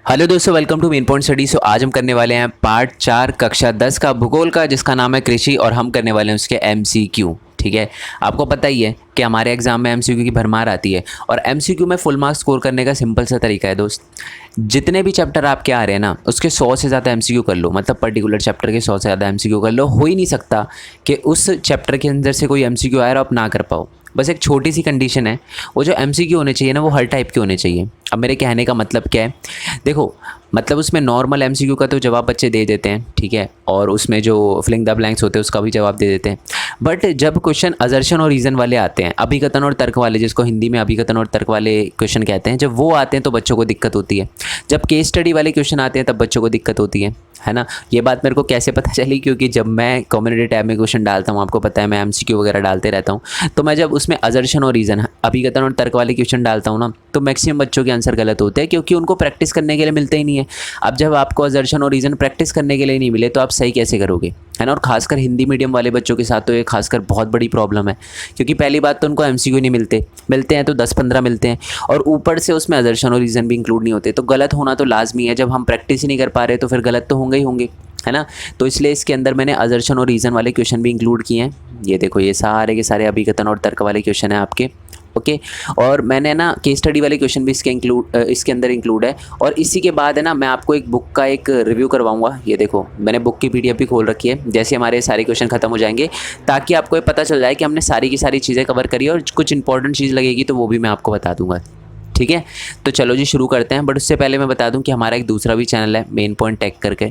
Hello दोस्तों, welcome to main point study. आज हम करने वाले हैं पार्ट 4 कक्षा 10 का भूगोल का, जिसका नाम है कृषि, और हम करने वाले हैं उसके एमसीक्यू। ठीक है, आपको पता ही है कि हमारे एग्जाम में एमसीक्यू की भरमार आती है, और एमसीक्यू में फुल मार्क्स स्कोर करने का सिंपल सा तरीका है दोस्त। जितने भी चैप्टर आपके आ रहे हैं ना, उसके 100 से ज़्यादा एमसीक्यू कर लो, मतलब पर्टिकुलर चैप्टर के 100 से ज़्यादा एमसीक्यू कर लो। हो ही नहीं सकता कि उस चैप्टर के अंदर से कोई एमसीक्यू आए और आप ना कर पाओ। बस एक छोटी सी कंडीशन है, वो जो एमसीक्यू होने चाहिए ना, वो हर टाइप के होने चाहिए। अब मेरे कहने का मतलब क्या है, देखो, मतलब उसमें नॉर्मल एमसीक्यू का तो जवाब बच्चे दे देते हैं, ठीक है, और उसमें जो फिलिंग द ब्लैंक्स होते हैं उसका भी जवाब दे देते हैं। बट जब क्वेश्चन असर्शन और रीज़न वाले आते हैं, अभिकथन और तर्क वाले, जिसको हिंदी में अभिकथन और तर्क वाले क्वेश्चन कहते हैं, जब वो आते हैं तो बच्चों को दिक्कत होती है। जब केस स्टडी वाले क्वेश्चन आते हैं तब बच्चों को दिक्कत होती है ना। ये बात मेरे को कैसे पता चली, क्योंकि जब मैं कम्युनिटी टैब में क्वेश्चन डालता हूँ, आपको पता है मैं एमसीक्यू वगैरह डालते रहता हूँ, तो मैं जब उसमें असर्शन और रीज़न, अभिकथन और तर्क वाले क्वेश्चन डालता हूँ ना, तो मैक्सिमम बच्चों के आंसर गलत होते हैं, क्योंकि उनको प्रैक्टिस करने के लिए मिलते ही नहीं है। अब जब आपको असर्शन और रीज़न प्रैक्टिस करने के लिए नहीं मिले तो आप सही कैसे करोगे, है ना। और खासकर हिंदी मीडियम वाले बच्चों के साथ तो ये खासकर बहुत बड़ी प्रॉब्लम है, क्योंकि पहली बात तो उनको एमसीक्यू नहीं मिलते हैं तो 10-15 मिलते हैं, और ऊपर से उसमें असर्शन और रीज़न भी इंक्लूड नहीं होते, तो गलत होना तो लाजमी है। जब हम प्रैक्टिस ही नहीं कर पा रहे तो फिर गलत तो होंगे ही होंगे, है ना। तो इसलिए इसके अंदर मैंने असर्शन और रीज़न वाले क्वेश्चन भी इंक्लूड किए हैं। ये देखो, ये सारे के सारे अभिकथन और तर्क वाले क्वेश्चन हैं आपके, ओके। और मैंने ना केस स्टडी वाले क्वेश्चन भी इसके अंदर इंक्लूड है। और इसी के बाद है ना, मैं आपको एक बुक का एक रिव्यू करवाऊंगा। ये देखो, मैंने बुक की पीडीएफ भी खोल रखी है, जैसे हमारे सारे क्वेश्चन खत्म हो जाएंगे, ताकि आपको ये पता चल जाए कि हमने सारी की सारी चीज़ें कवर करी है, और कुछ इंपॉर्टेंट चीज़ लगेगी तो वो भी मैं आपको बता दूंगा। ठीक है, तो चलो जी शुरू करते हैं। बट उससे पहले मैं बता दूं कि हमारा एक दूसरा भी चैनल है, मेन पॉइंट टेक करके,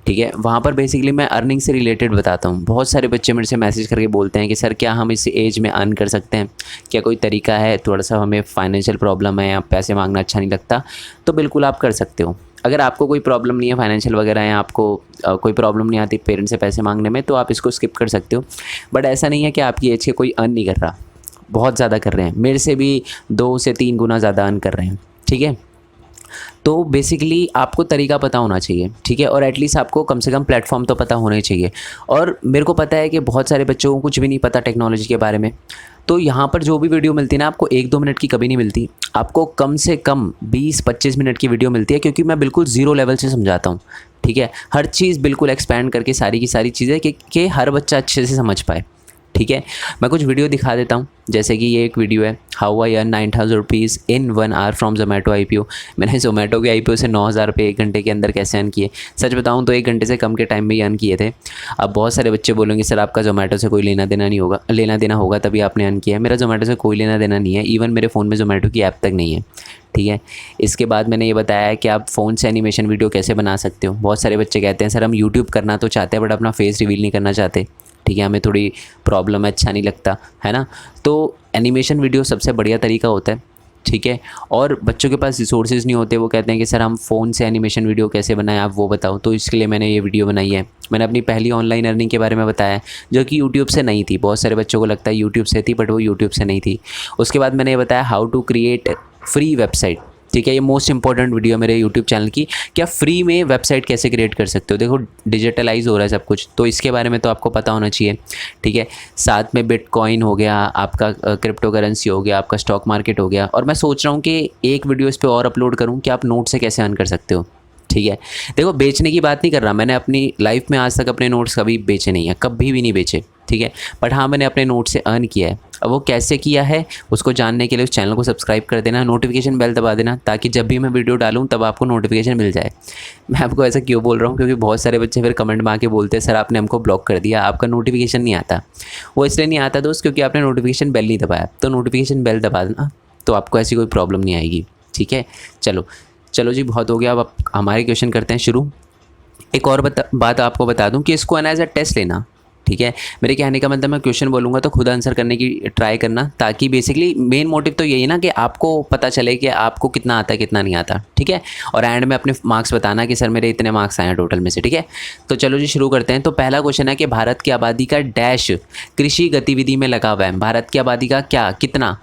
ठीक है। वहाँ पर बेसिकली मैं अर्निंग से रिलेटेड बताता हूँ। बहुत सारे बच्चे मेरे से मैसेज करके बोलते हैं कि सर, क्या हम इस एज में अर्न कर सकते हैं, क्या कोई तरीका है, थोड़ा सा हमें फाइनेंशियल प्रॉब्लम है या पैसे मांगना अच्छा नहीं लगता। तो बिल्कुल आप कर सकते हो। अगर आपको कोई प्रॉब्लम नहीं है फाइनेंशियल वगैरह, या आपको कोई प्रॉब्लम नहीं आती पेरेंट्स से पैसे मांगने में, तो आप इसको स्किप कर सकते हो। बट ऐसा नहीं है कि आपकी एज के कोई अर्न नहीं कर रहा, बहुत ज़्यादा कर रहे हैं, मेरे से भी 2 से 3 गुना ज़्यादा अर्न कर रहे हैं, ठीक है। तो बेसिकली आपको तरीका पता होना चाहिए, ठीक है, और एटलीस्ट आपको कम से कम प्लेटफॉर्म तो पता होने चाहिए। और मेरे को पता है कि बहुत सारे बच्चों को कुछ भी नहीं पता टेक्नोलॉजी के बारे में, तो यहाँ पर जो भी वीडियो मिलती है ना, आपको 1-2 मिनट की कभी नहीं मिलती, आपको कम से कम 20-25 मिनट की वीडियो मिलती है, क्योंकि मैं बिल्कुल ज़ीरो लेवल से समझाता हूँ, ठीक है। हर चीज़ बिल्कुल एक्सपैंड करके, सारी की सारी चीज़ें कि हर बच्चा अच्छे से समझ पाए, ठीक है। मैं कुछ वीडियो दिखा देता हूँ, जैसे कि ये एक वीडियो है, how I earn 9,000 rupees in 1 our from Zomato IPO. मैंने जोमेटो के आईपीओ से 9,000 रुपये 1 घंटे के अंदर कैसे अर्न किए। सच बताऊँ तो 1 घंटे से कम के टाइम में ही अर्न किए थे। अब बहुत सारे बच्चे बोलेंगे सर, आपका जोमेटो से कोई लेना देना नहीं होगा, लेना देना होगा तभी आपने अर्न किया है। मेरा जोमेटो से कोई लेना देना नहीं है, इवन मेरे फ़ोन में जोमेटो की ऐप तक नहीं है, ठीक है। इसके बाद मैंने ये बताया है कि आप फ़ोन से एनिमेशन वीडियो कैसे बना सकते हो। बहुत सारे बच्चे कहते हैं सर, हम यूट्यूब करना तो चाहते हैं बट अपना फेस रिवील नहीं करना चाहते, ठीक है, हमें थोड़ी प्रॉब्लम है, अच्छा नहीं लगता, है ना। तो एनिमेशन वीडियो सबसे बढ़िया तरीका होता है, ठीक है। और बच्चों के पास रिसोर्सेज नहीं होते, वो कहते हैं कि सर हम फ़ोन से एनिमेशन वीडियो कैसे बनाएं, आप वो बताओ। तो इसके लिए मैंने ये वीडियो बनाई है। मैंने अपनी पहली ऑनलाइन अर्निंग के बारे में बताया है, जो कि यूट्यूब से नहीं थी। बहुत सारे बच्चों को लगता है यूट्यूब से थी, बट वो यूट्यूब से नहीं थी। उसके बाद मैंने ये बताया how to create free website, ठीक है। ये मोस्ट इंपॉर्टेंट वीडियो मेरे यूट्यूब चैनल की, क्या फ्री में वेबसाइट कैसे क्रिएट कर सकते हो। देखो, डिजिटलाइज हो रहा है सब कुछ, तो इसके बारे में तो आपको पता होना चाहिए, ठीक है। साथ में बिटकॉइन हो गया, आपका क्रिप्टो करेंसी हो गया, आपका स्टॉक मार्केट हो गया। और मैं सोच रहा हूँ कि एक वीडियो इस पर और अपलोड करूँ कि आप नोट से कैसे अर्न कर सकते हो, ठीक है। देखो, बेचने की बात नहीं कर रहा, मैंने अपनी लाइफ में आज तक अपने नोट्स कभी बेचे नहीं है, कभी भी नहीं बेचे, ठीक है। बट हाँ, मैंने अपने नोट से अर्न किया है। अब वो कैसे किया है उसको जानने के लिए उस चैनल को सब्सक्राइब कर देना, नोटिफिकेशन बेल दबा देना, ताकि जब भी मैं वीडियो डालूं तब आपको नोटिफिकेशन मिल जाए। मैं आपको ऐसा क्यों बोल रहा हूँ, क्योंकि बहुत सारे बच्चे फिर कमेंट में आके बोलते हैं सर, आपने हमको ब्लॉक कर दिया, आपका नोटिफिकेशन नहीं आता। वो इसलिए नहीं आता दोस्त, क्योंकि आपने नोटिफिकेशन बेल नहीं दबाया। तो नोटिफिकेशन बेल दबा देना, तो आपको ऐसी कोई प्रॉब्लम नहीं आएगी, ठीक है। चलो जी, बहुत हो गया। अब हमारे क्वेश्चन करते हैं शुरू। एक और बात आपको बता दूं कि इसको है ना एज अ टेस्ट लेना, ठीक है। मेरे कहने का मतलब, मैं क्वेश्चन बोलूँगा तो खुद आंसर करने की ट्राई करना, ताकि बेसिकली मेन मोटिव तो यही ना कि आपको पता चले कि आपको कितना आता है कितना नहीं आता, ठीक है। और एंड में अपने मार्क्स बताना कि सर मेरे इतने मार्क्स आए हैं टोटल में से, ठीक है। तो चलो जी शुरू करते हैं। तो पहला क्वेश्चन है कि भारत की आबादी का डैश कृषि गतिविधि में लगा हुआ है। भारत की आबादी का क्या, कितना,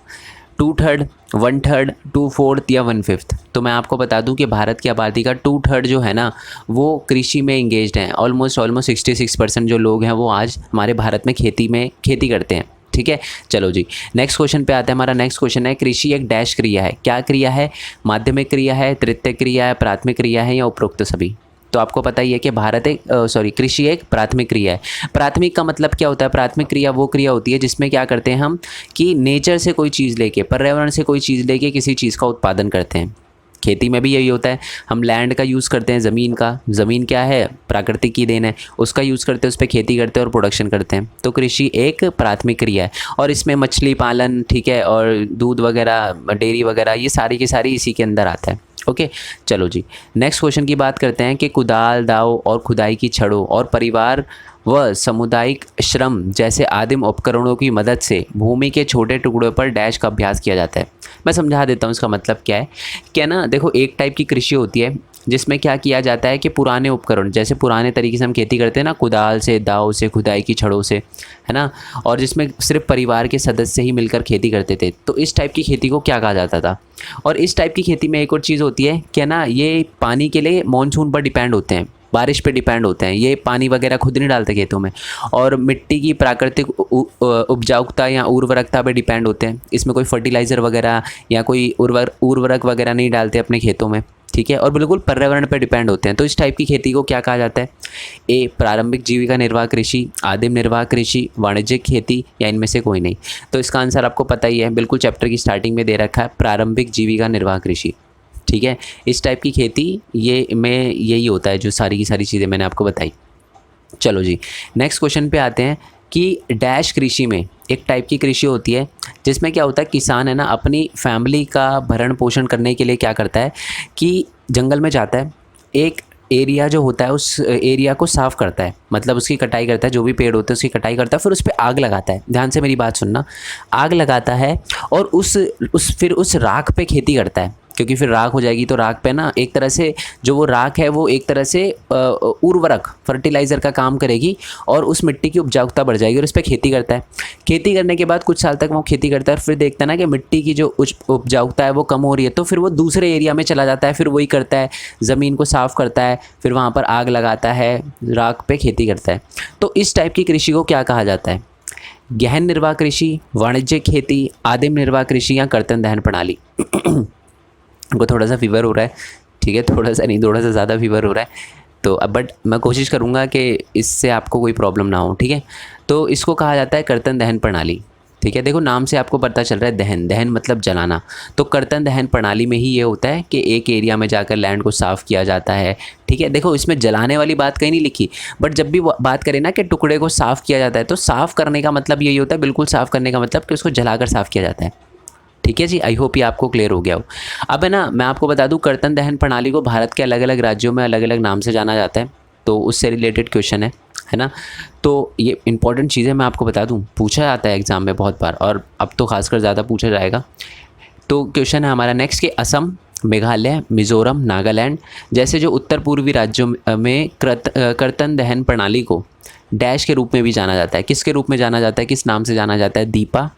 2/3, 1/3, 2/4 या 1/5। तो मैं आपको बता दूं कि भारत की आबादी का 2/3 जो है ना, वो कृषि में इंगेज्ड हैं। ऑलमोस्ट 66% जो लोग हैं वो आज हमारे भारत में खेती करते हैं, ठीक है। चलो जी, नेक्स्ट क्वेश्चन पे आते हैं। हमारा नेक्स्ट क्वेश्चन है, कृषि एक डैश क्रिया है। क्या क्रिया है? माध्यमिक क्रिया है, तृतीय क्रिया है, प्राथमिक क्रिया है या उपरोक्त सभी? तो आपको पता ही है कि कृषि एक प्राथमिक क्रिया है। प्राथमिक का मतलब क्या होता है? प्राथमिक क्रिया वो क्रिया होती है जिसमें क्या करते हैं हम कि नेचर से कोई चीज़ लेके, पर्यावरण से कोई चीज़ लेके किसी चीज़ का उत्पादन करते हैं। खेती में भी यही होता है, हम लैंड का यूज़ करते हैं, ज़मीन का। ज़मीन क्या है? प्राकृतिक की देन है, उसका यूज़ करते हैं, उस पर खेती करते हैं और प्रोडक्शन करते हैं। तो कृषि एक प्राथमिक क्रिया है और इसमें मछली पालन, ठीक है, और दूध वगैरह, डेयरी वगैरह, ये सारी की सारी इसी के अंदर आता है। ओके, चलो जी, नेक्स्ट क्वेश्चन की बात करते हैं कि कुदाल, दाव और खुदाई की छड़ों और परिवार व सामुदायिक श्रम जैसे आदिम उपकरणों की मदद से भूमि के छोटे टुकड़ों पर डैश का अभ्यास किया जाता है। मैं समझा देता हूँ इसका मतलब क्या है। क्या ना, देखो, एक टाइप की कृषि होती है जिसमें क्या किया जाता है कि पुराने उपकरण, जैसे पुराने तरीके से हम खेती करते हैं ना, कुदाल से, दाव से, खुदाई की छड़ों से, है ना, और जिसमें सिर्फ परिवार के सदस्य ही मिलकर खेती करते थे, तो इस टाइप की खेती को क्या कहा जाता था। और इस टाइप की खेती में एक और चीज़ होती है क्या ना, ये पानी के लिए मानसून पर डिपेंड होते हैं, बारिश पे डिपेंड होते हैं, ये पानी वगैरह खुद नहीं डालते खेतों में, और मिट्टी की प्राकृतिक उपजाऊता या उर्वरकता पे डिपेंड होते हैं। इसमें कोई फर्टिलाइज़र वगैरह या कोई उर्वरक वगैरह नहीं डालते अपने खेतों में, ठीक है, और बिल्कुल पर्यावरण पर डिपेंड होते हैं। तो इस टाइप की खेती को क्या कहा जाता है? ए, प्रारंभिक जीविका निर्वाह कृषि, आदिम निर्वाह कृषि, वाणिज्यिक खेती, या इनमें से कोई नहीं। तो इसका आंसर आपको पता ही है, बिल्कुल चैप्टर की स्टार्टिंग में दे रखा है, प्रारंभिक जीविका निर्वाह कृषि, ठीक है। इस टाइप की खेती ये में यही होता है, जो सारी की सारी चीज़ें मैंने आपको बताई। चलो जी, नेक्स्ट क्वेश्चन पे आते हैं कि डैश कृषि में एक टाइप की कृषि होती है जिसमें क्या होता है, किसान है ना अपनी फैमिली का भरण पोषण करने के लिए क्या करता है कि जंगल में जाता है, एक एरिया जो होता है उस एरिया को साफ़ करता है, मतलब उसकी कटाई करता है, जो भी पेड़ होते हैं उसकी कटाई करता है, फिर उस पर आग लगाता है। ध्यान से मेरी बात सुनना, आग लगाता है और फिर उस राख पे खेती करता है, क्योंकि फिर राख हो जाएगी, तो राख पे ना एक तरह से जो वो राख है वो एक तरह से उर्वरक, फर्टिलाइज़र का काम करेगी और उस मिट्टी की उपजाऊता बढ़ जाएगी, और उस पर खेती करता है। खेती करने के बाद कुछ साल तक वो खेती करता है, फिर देखता है ना कि मिट्टी की जो उपजाऊता है वो कम हो रही है, तो फिर वो दूसरे एरिया में चला जाता है, फिर वही करता है, ज़मीन को साफ़ करता है, फिर वहाँ पर आग लगाता है, राख पे खेती करता है। तो इस टाइप की कृषि को क्या कहा जाता है? गहन निर्वाह कृषि, वाणिज्यिक खेती, आदिम निर्वाह कृषि या कर्तन दहन प्रणाली। उनको थोड़ा सा फीवर हो रहा है, ठीक है, थोड़ा सा नहीं, थोड़ा सा ज़्यादा फीवर हो रहा है, तो अब बट मैं कोशिश करूँगा कि इससे आपको कोई प्रॉब्लम ना हो, ठीक है। तो इसको कहा जाता है कर्तन दहन प्रणाली, ठीक है। देखो, नाम से आपको पता चल रहा है दहन, दहन मतलब जलाना, तो कर्तन दहन प्रणाली में ही ये होता है कि एक एरिया में जाकर लैंड को साफ़ किया जाता है, ठीक है। देखो, इसमें जलाने वाली बात कहीं नहीं लिखी, बट जब भी बात करें ना कि टुकड़े को साफ़ किया जाता है, तो साफ़ करने का मतलब यही होता है, बिल्कुल साफ़ करने का मतलब कि उसको जलाकर साफ़ किया जाता है, ठीक है जी। आई होप ये आपको क्लियर हो गया हो। अब है ना, मैं आपको बता दूं, कर्तन दहन प्रणाली को भारत के अलग अलग राज्यों में अलग अलग नाम से जाना जाता है, तो उससे रिलेटेड क्वेश्चन है ना। तो ये इंपॉर्टेंट चीज़ें मैं आपको बता दूं, पूछा जाता है एग्ज़ाम में बहुत बार, और अब तो खासकर ज़्यादा पूछा जाएगा। तो क्वेश्चन है हमारा नेक्स्ट कि असम, मेघालय, मिज़ोरम, नागालैंड जैसे जो उत्तर पूर्वी राज्यों में कर्तन दहन प्रणाली को डैश के रूप में भी जाना जाता है। किसके रूप में जाना जाता है, किस नाम से जाना जाता है? दीपा,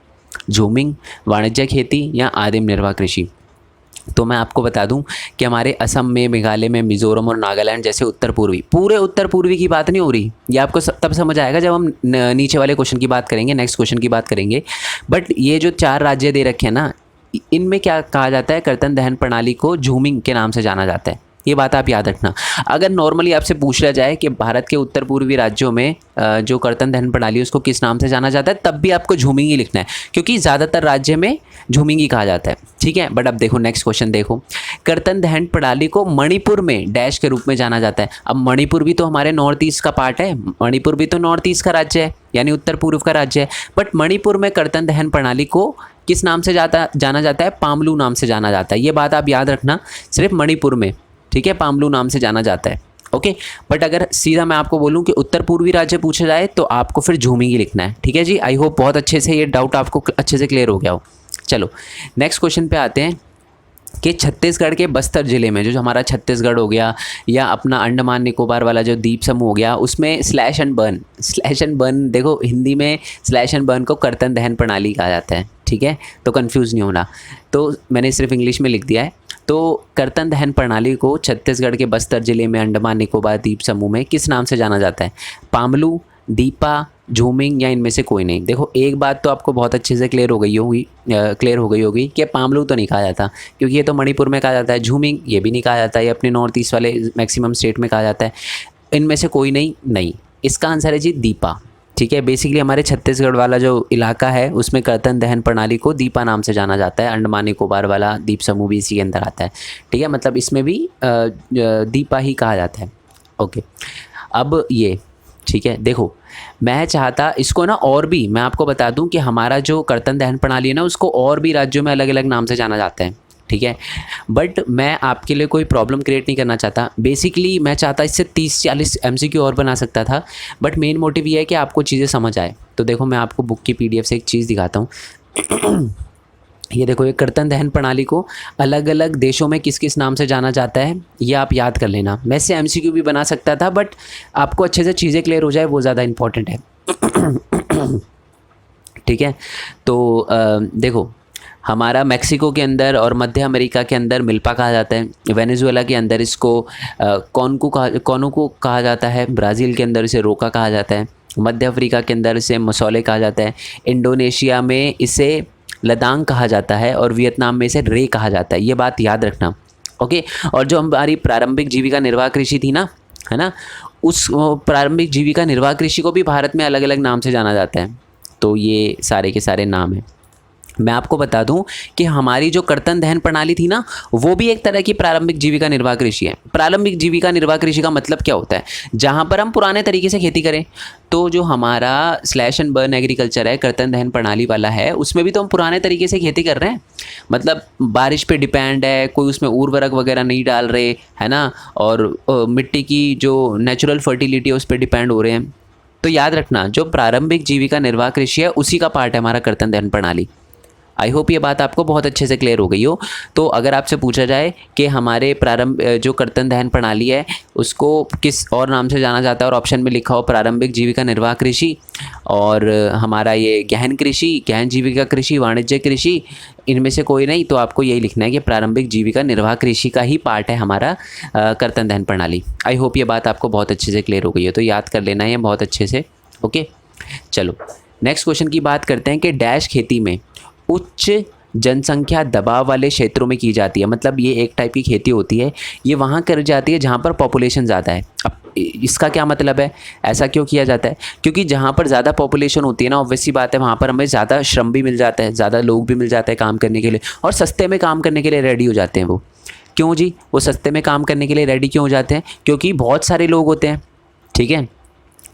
झूमिंग, वाणिज्य खेती या आदिम निर्वाह कृषि। तो मैं आपको बता दूं कि हमारे असम में, मेघालय में, मिज़ोरम और नागालैंड जैसे उत्तर पूर्वी, पूरे उत्तर पूर्वी की बात नहीं हो रही, ये आपको तब समझ आएगा जब हम नीचे वाले क्वेश्चन की बात करेंगे, नेक्स्ट क्वेश्चन की बात करेंगे। बट ये जो 4 राज्य दे रखे हैं ना, इनमें क्या कहा जाता है, कर्तन दहन प्रणाली को झूमिंग के नाम से जाना जाता है। ये बात आप याद रखना। अगर नॉर्मली आपसे पूछ लिया जाए कि भारत के उत्तर पूर्वी राज्यों में जो कर्तन दहन प्रणाली है उसको किस नाम से जाना जाता है, तब भी आपको झूमिंग ही लिखना है, क्योंकि ज़्यादातर राज्य में झूमिंग ही कहा जाता है, ठीक है। बट अब देखो नेक्स्ट क्वेश्चन देखो, कर्तन दहन प्रणाली को मणिपुर में डैश के रूप में जाना जाता है। अब मणिपुर भी तो हमारे नॉर्थ ईस्ट का पार्ट है, मणिपुर भी तो नॉर्थ ईस्ट का राज्य है, यानी उत्तर पूर्व का राज्य है, बट मणिपुर में कर्तन दहन प्रणाली को किस नाम से जाना जाता है? पामलू नाम से जाना जाता है। ये बात आप याद रखना, सिर्फ मणिपुर में, ठीक है, पामलू नाम से जाना जाता है, ओके। बट अगर सीधा मैं आपको बोलूं कि उत्तर पूर्वी राज्य पूछा जाए तो आपको फिर झूमिंग ही लिखना है, ठीक है जी। आई होप बहुत अच्छे से ये डाउट आपको अच्छे से क्लियर हो गया हो। चलो नेक्स्ट क्वेश्चन पे आते हैं कि छत्तीसगढ़ के बस्तर ज़िले में, जो हमारा छत्तीसगढ़ हो गया या अपना अंडमान निकोबार वाला जो द्वीप समूह हो गया, उसमें स्लैश एंड बर्न, देखो हिंदी में स्लैश एंड बर्न को कर्तन दहन प्रणाली कहा जाता है, ठीक है, तो कंफ्यूज नहीं होना, तो मैंने सिर्फ इंग्लिश में लिख दिया है। तो कर्तन दहन प्रणाली को छत्तीसगढ़ के बस्तर ज़िले में अंडमान निकोबार द्वीप समूह में किस नाम से जाना जाता है? पामलू, दीपा, झूमिंग या इनमें से कोई नहीं। देखो एक बात तो आपको बहुत अच्छे से क्लियर हो गई होगी कि पामलू तो नहीं कहा जाता, क्योंकि ये तो मणिपुर में कहा जाता है। झूमिंग ये भी नहीं कहा जाता, ये अपने नॉर्थ ईस्ट वाले मैक्सिमम स्टेट में कहा जाता है। इनमें से कोई नहीं, नहीं, इसका आंसर है जी दीपा। ठीक है, बेसिकली हमारे छत्तीसगढ़ वाला जो इलाका है उसमें कर्तन दहन प्रणाली को दीपा नाम से जाना जाता है। अंडमान निकोबार वाला द्वीप समूह भी इसी के अंदर आता है। ठीक है, मतलब इसमें भी दीपा ही कहा जाता है। ओके, अब ये ठीक है, देखो मैं चाहता इसको ना और भी मैं आपको बता दूं कि हमारा जो कर्तन दहन प्रणाली है ना उसको और भी राज्यों में अलग अलग नाम से जाना जाता है। ठीक है, बट मैं आपके लिए कोई प्रॉब्लम क्रिएट नहीं करना चाहता। बेसिकली मैं चाहता इससे 30-40 MCQ और बना सकता था, बट मेन मोटिव ये है कि आपको चीज़ें समझ आए। तो देखो मैं आपको बुक की PDF से एक चीज़ दिखाता हूँ। ये देखो, ये कर्तन दहन प्रणाली को अलग अलग देशों में किस किस नाम से जाना जाता है ये आप याद कर लेना। मैं इससे MCQ भी बना सकता था, बट आपको अच्छे से चीज़ें क्लियर हो जाए वो ज़्यादा इंपॉर्टेंट है। ठीक है, तो देखो हमारा मैक्सिको के अंदर और मध्य अमेरिका के अंदर मिल्पा कहा जाता है। वेनेजुएला के अंदर इसको कॉनू को कहा जाता है। ब्राज़ील के अंदर इसे रोका कहा जाता है। मध्य अफ्रीका के अंदर इसे मसौले कहा जाता है। इंडोनेशिया में इसे लदांग कहा जाता है और वियतनाम में इसे रे कहा जाता है। ये बात याद रखना। ओके, और जो हमारी प्रारंभिक जीविका निर्वाह कृषि थी ना, है ना, उस प्रारंभिक जीविका निर्वाह कृषि को भी भारत में अलग अलग नाम से जाना जाता है। तो ये सारे के सारे नाम हैं। मैं आपको बता दूं कि हमारी जो कर्तन दहन प्रणाली थी ना वो भी एक तरह की प्रारंभिक जीविका निर्वाह कृषि है। प्रारंभिक जीविका निर्वाह कृषि का मतलब क्या होता है? जहां पर हम पुराने तरीके से खेती करें। तो जो हमारा स्लैश एंड बर्न एग्रीकल्चर है, कर्तन दहन प्रणाली वाला है, उसमें भी तो हम पुराने तरीके से खेती कर रहे हैं। मतलब बारिश पे डिपेंड है, कोई उसमें उर्वरक वगैरह नहीं डाल रहे, है ना, और मिट्टी की जो नेचुरल फर्टिलिटी है उस पर डिपेंड हो रहे हैं। तो याद रखना, जो प्रारंभिक जीविका निर्वाह कृषि है उसी का पार्ट है हमारा कर्तन दहन प्रणाली। आई होप ये बात आपको बहुत अच्छे से क्लियर हो गई हो। तो अगर आपसे पूछा जाए कि हमारे प्रारंभ जो कर्तन दहन प्रणाली है उसको किस और नाम से जाना जाता है, और ऑप्शन में लिखा हो प्रारंभिक जीविका निर्वाह कृषि और हमारा ये गहन कृषि, गहन जीविका कृषि, वाणिज्य कृषि, इनमें से कोई नहीं, तो आपको यही लिखना है कि प्रारंभिक जीविका निर्वाह कृषि का ही पार्ट है हमारा कर्तन दहन प्रणाली। आई होप ये बात आपको बहुत अच्छे से क्लियर हो गई है, तो याद कर लेना है बहुत अच्छे से। ओके, चलो नेक्स्ट क्वेश्चन की बात करते हैं कि डैश खेती में उच्च जनसंख्या दबाव वाले क्षेत्रों में की जाती है। मतलब ये एक टाइप की खेती होती है, ये वहाँ कर जाती है जहाँ पर पॉपुलेशन ज़्यादा है। अब इसका क्या मतलब है, ऐसा क्यों किया जाता है? क्योंकि जहाँ पर ज़्यादा पॉपुलेशन होती है ना, ऑब्वियस सी बात है, वहाँ पर हमें ज़्यादा श्रम भी मिल जाता है, ज़्यादा लोग भी मिल जाते हैं काम करने के लिए, और सस्ते में काम करने के लिए रेडी हो जाते हैं वो। क्यों जी, वो सस्ते में काम करने के लिए रेडी क्यों हो जाते हैं? क्योंकि बहुत सारे लोग होते हैं। ठीक है,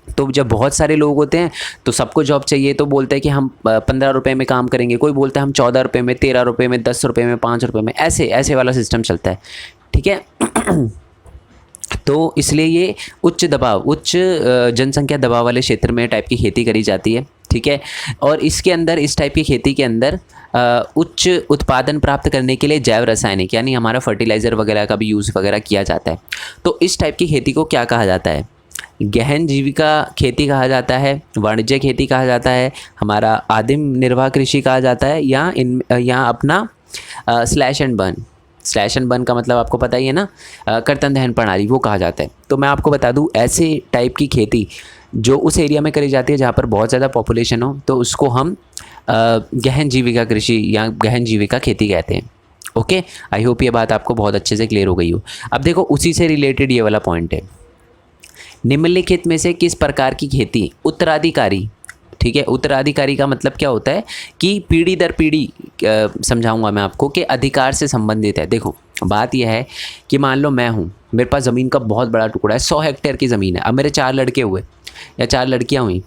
तो जब बहुत सारे लोग होते हैं तो सबको जॉब चाहिए, तो बोलते हैं कि हम 15 रुपये में काम करेंगे, कोई बोलता है हम 14 रुपये में, 13 रुपये में, 10 रुपये में, 5 रुपये में, ऐसे ऐसे वाला सिस्टम चलता है। ठीक है, तो इसलिए ये उच्च जनसंख्या दबाव वाले क्षेत्र में टाइप की खेती करी जाती है। ठीक है, और इसके अंदर, इस टाइप की खेती के अंदर उच्च उत्पादन प्राप्त करने के लिए जैव रासायनिक यानी हमारा फर्टिलाइज़र वगैरह का भी यूज़ वगैरह किया जाता है। तो इस टाइप की खेती को क्या कहा जाता है? गहन जीविका खेती कहा जाता है, वाणिज्य खेती कहा जाता है, हमारा आदिम निर्वाह कृषि कहा जाता है, या अपना स्लैश एंड बर्न का मतलब आपको पता ही है ना, कर्तन दहन प्रणाली, वो कहा जाता है। तो मैं आपको बता दूं, ऐसे टाइप की खेती जो उस एरिया में करी जाती है जहाँ पर बहुत ज़्यादा पॉपुलेशन हो, तो उसको हम गहन जीविका कृषि या गहन जीविका खेती कहते हैं। ओके, आई होप ये बात आपको बहुत अच्छे से क्लियर हो गई हो। अब देखो उसी से रिलेटेड ये वाला पॉइंट है, निम्नलिखित में से किस प्रकार की खेती उत्तराधिकारी, ठीक है, उत्तराधिकारी का मतलब क्या होता है कि पीढ़ी दर पीढ़ी, समझाऊंगा मैं आपको, कि अधिकार से संबंधित है। देखो बात यह है कि मान लो मैं हूँ, मेरे पास ज़मीन का बहुत बड़ा टुकड़ा है, 100 हेक्टेयर की ज़मीन है। अब मेरे 4 लड़के हुए या 4 लड़कियाँ हुई,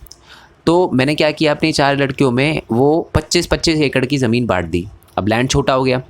तो मैंने क्या किया, अपनी 4 लड़कियों में वो 25-25 एकड़ की ज़मीन बांट दी। अब लैंड छोटा हो गया,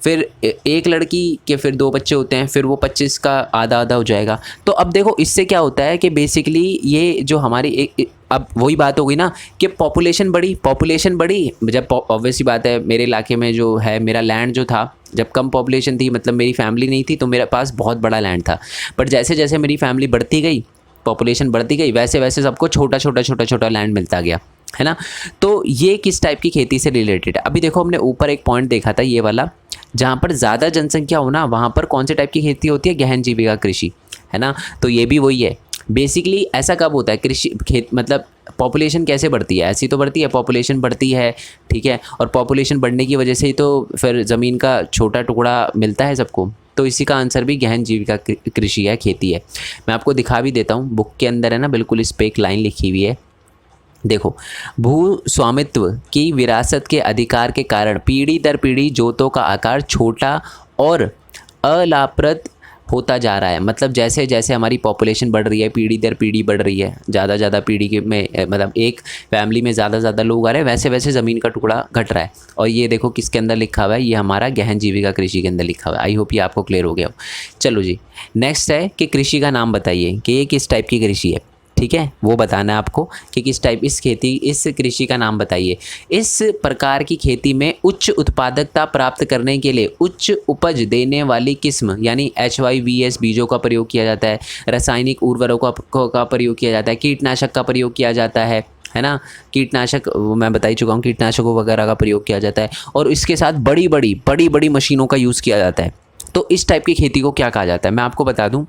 फिर एक लड़की के फिर 2 बच्चे होते हैं, फिर वो 25 का आधा आधा हो जाएगा। तो अब देखो इससे क्या होता है कि बेसिकली ये जो हमारी अब वही बात हो गई ना कि पॉपुलेशन बढ़ी। जब ऑब्वियसली बात है, मेरे इलाके में जो है मेरा लैंड जो था, जब कम पॉपुलेशन थी, मतलब मेरी फैमिली नहीं थी, तो मेरे पास बहुत बड़ा लैंड था। बट जैसे जैसे मेरी फैमिली बढ़ती गई, पॉपुलेशन बढ़ती गई, वैसे वैसे सबको छोटा लैंड मिलता गया, है ना। तो ये किस टाइप की खेती से रिलेटेड है? अभी देखो हमने ऊपर एक पॉइंट देखा था, ये वाला, जहाँ पर ज़्यादा जनसंख्या हो ना, वहाँ पर कौन से टाइप की खेती होती है? गहन जीविका कृषि, है ना। तो ये भी वही है, बेसिकली ऐसा कब होता है कृषि खेत मतलब पॉपुलेशन कैसे बढ़ती है, ऐसी तो बढ़ती है, पॉपुलेशन बढ़ती है, ठीक है, और पॉपुलेशन बढ़ने की वजह से ही तो फिर ज़मीन का छोटा टुकड़ा मिलता है सबको। तो इसी का आंसर भी गहन जीविका कृषि है, खेती है। मैं आपको दिखा भी देता हूँ, बुक के अंदर है ना, बिल्कुल इस पर एक लाइन लिखी हुई है, देखो, भू स्वामित्व की विरासत के अधिकार के कारण पीढ़ी दर पीढ़ी जोतों का आकार छोटा और अलाभप्रद होता जा रहा है। मतलब जैसे जैसे हमारी पॉपुलेशन बढ़ रही है, पीढ़ी दर पीढ़ी बढ़ रही है, ज़्यादा पीढ़ी के में मतलब एक फैमिली में ज़्यादा लोग आ रहे हैं, वैसे वैसे ज़मीन का टुकड़ा घट रहा है। और ये देखो किसके अंदर लिखा हुआ है, ये हमारा गहन जीविका कृषि के अंदर लिखा हुआ है। आई होप ये आपको क्लियर हो गया हो। चलो जी, नेक्स्ट है कि कृषि का नाम बताइए कि ये किस टाइप की कृषि है, ठीक है, वो बताना है आपको कि किस टाइप इस कृषि का नाम बताइए। इस प्रकार की खेती में उच्च उत्पादकता प्राप्त करने के लिए उच्च उपज देने वाली किस्म यानी HYVS बीजों का प्रयोग किया जाता है, रासायनिक उर्वरकों का प्रयोग किया जाता है, कीटनाशक का प्रयोग किया जाता है ना, कीटनाशक मैं बता ही चुका हूँ, कीटनाशकों वगैरह का प्रयोग किया जाता है, और इसके साथ बड़ी बड़ी मशीनों का यूज़ किया जाता है। तो इस टाइप की खेती को क्या कहा जाता है, मैं आपको बता दूँ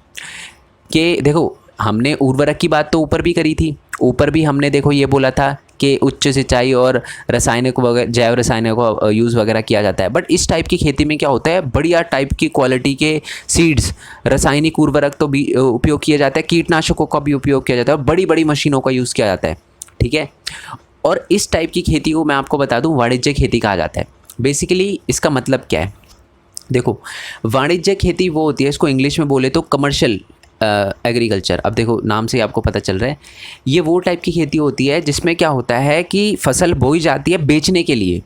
कि देखो, हमने उर्वरक की बात तो ऊपर भी करी थी, ऊपर भी हमने देखो ये बोला था कि उच्च सिंचाई और रासायनिक वगैरह जैव रसायनों का यूज़ वगैरह किया जाता है। बट इस टाइप की खेती में क्या होता है, बढ़िया टाइप की क्वालिटी के सीड्स, रासायनिक उर्वरक तो भी उपयोग किया जाता है, कीटनाशकों का भी उपयोग किया जाता है, और बड़ी मशीनों का यूज़ किया जाता है, ठीक है। और इस टाइप की खेती को मैं आपको बता दूँ वाणिज्यिक खेती कहा जाता है। बेसिकली इसका मतलब क्या है, देखो, वाणिज्यिक खेती वो होती है, इसको इंग्लिश में बोले तो कमर्शियल एग्रीकल्चर। अब देखो नाम से आपको पता चल रहा है, ये वो टाइप की खेती होती है जिसमें क्या होता है कि फसल बोई जाती है बेचने के लिए।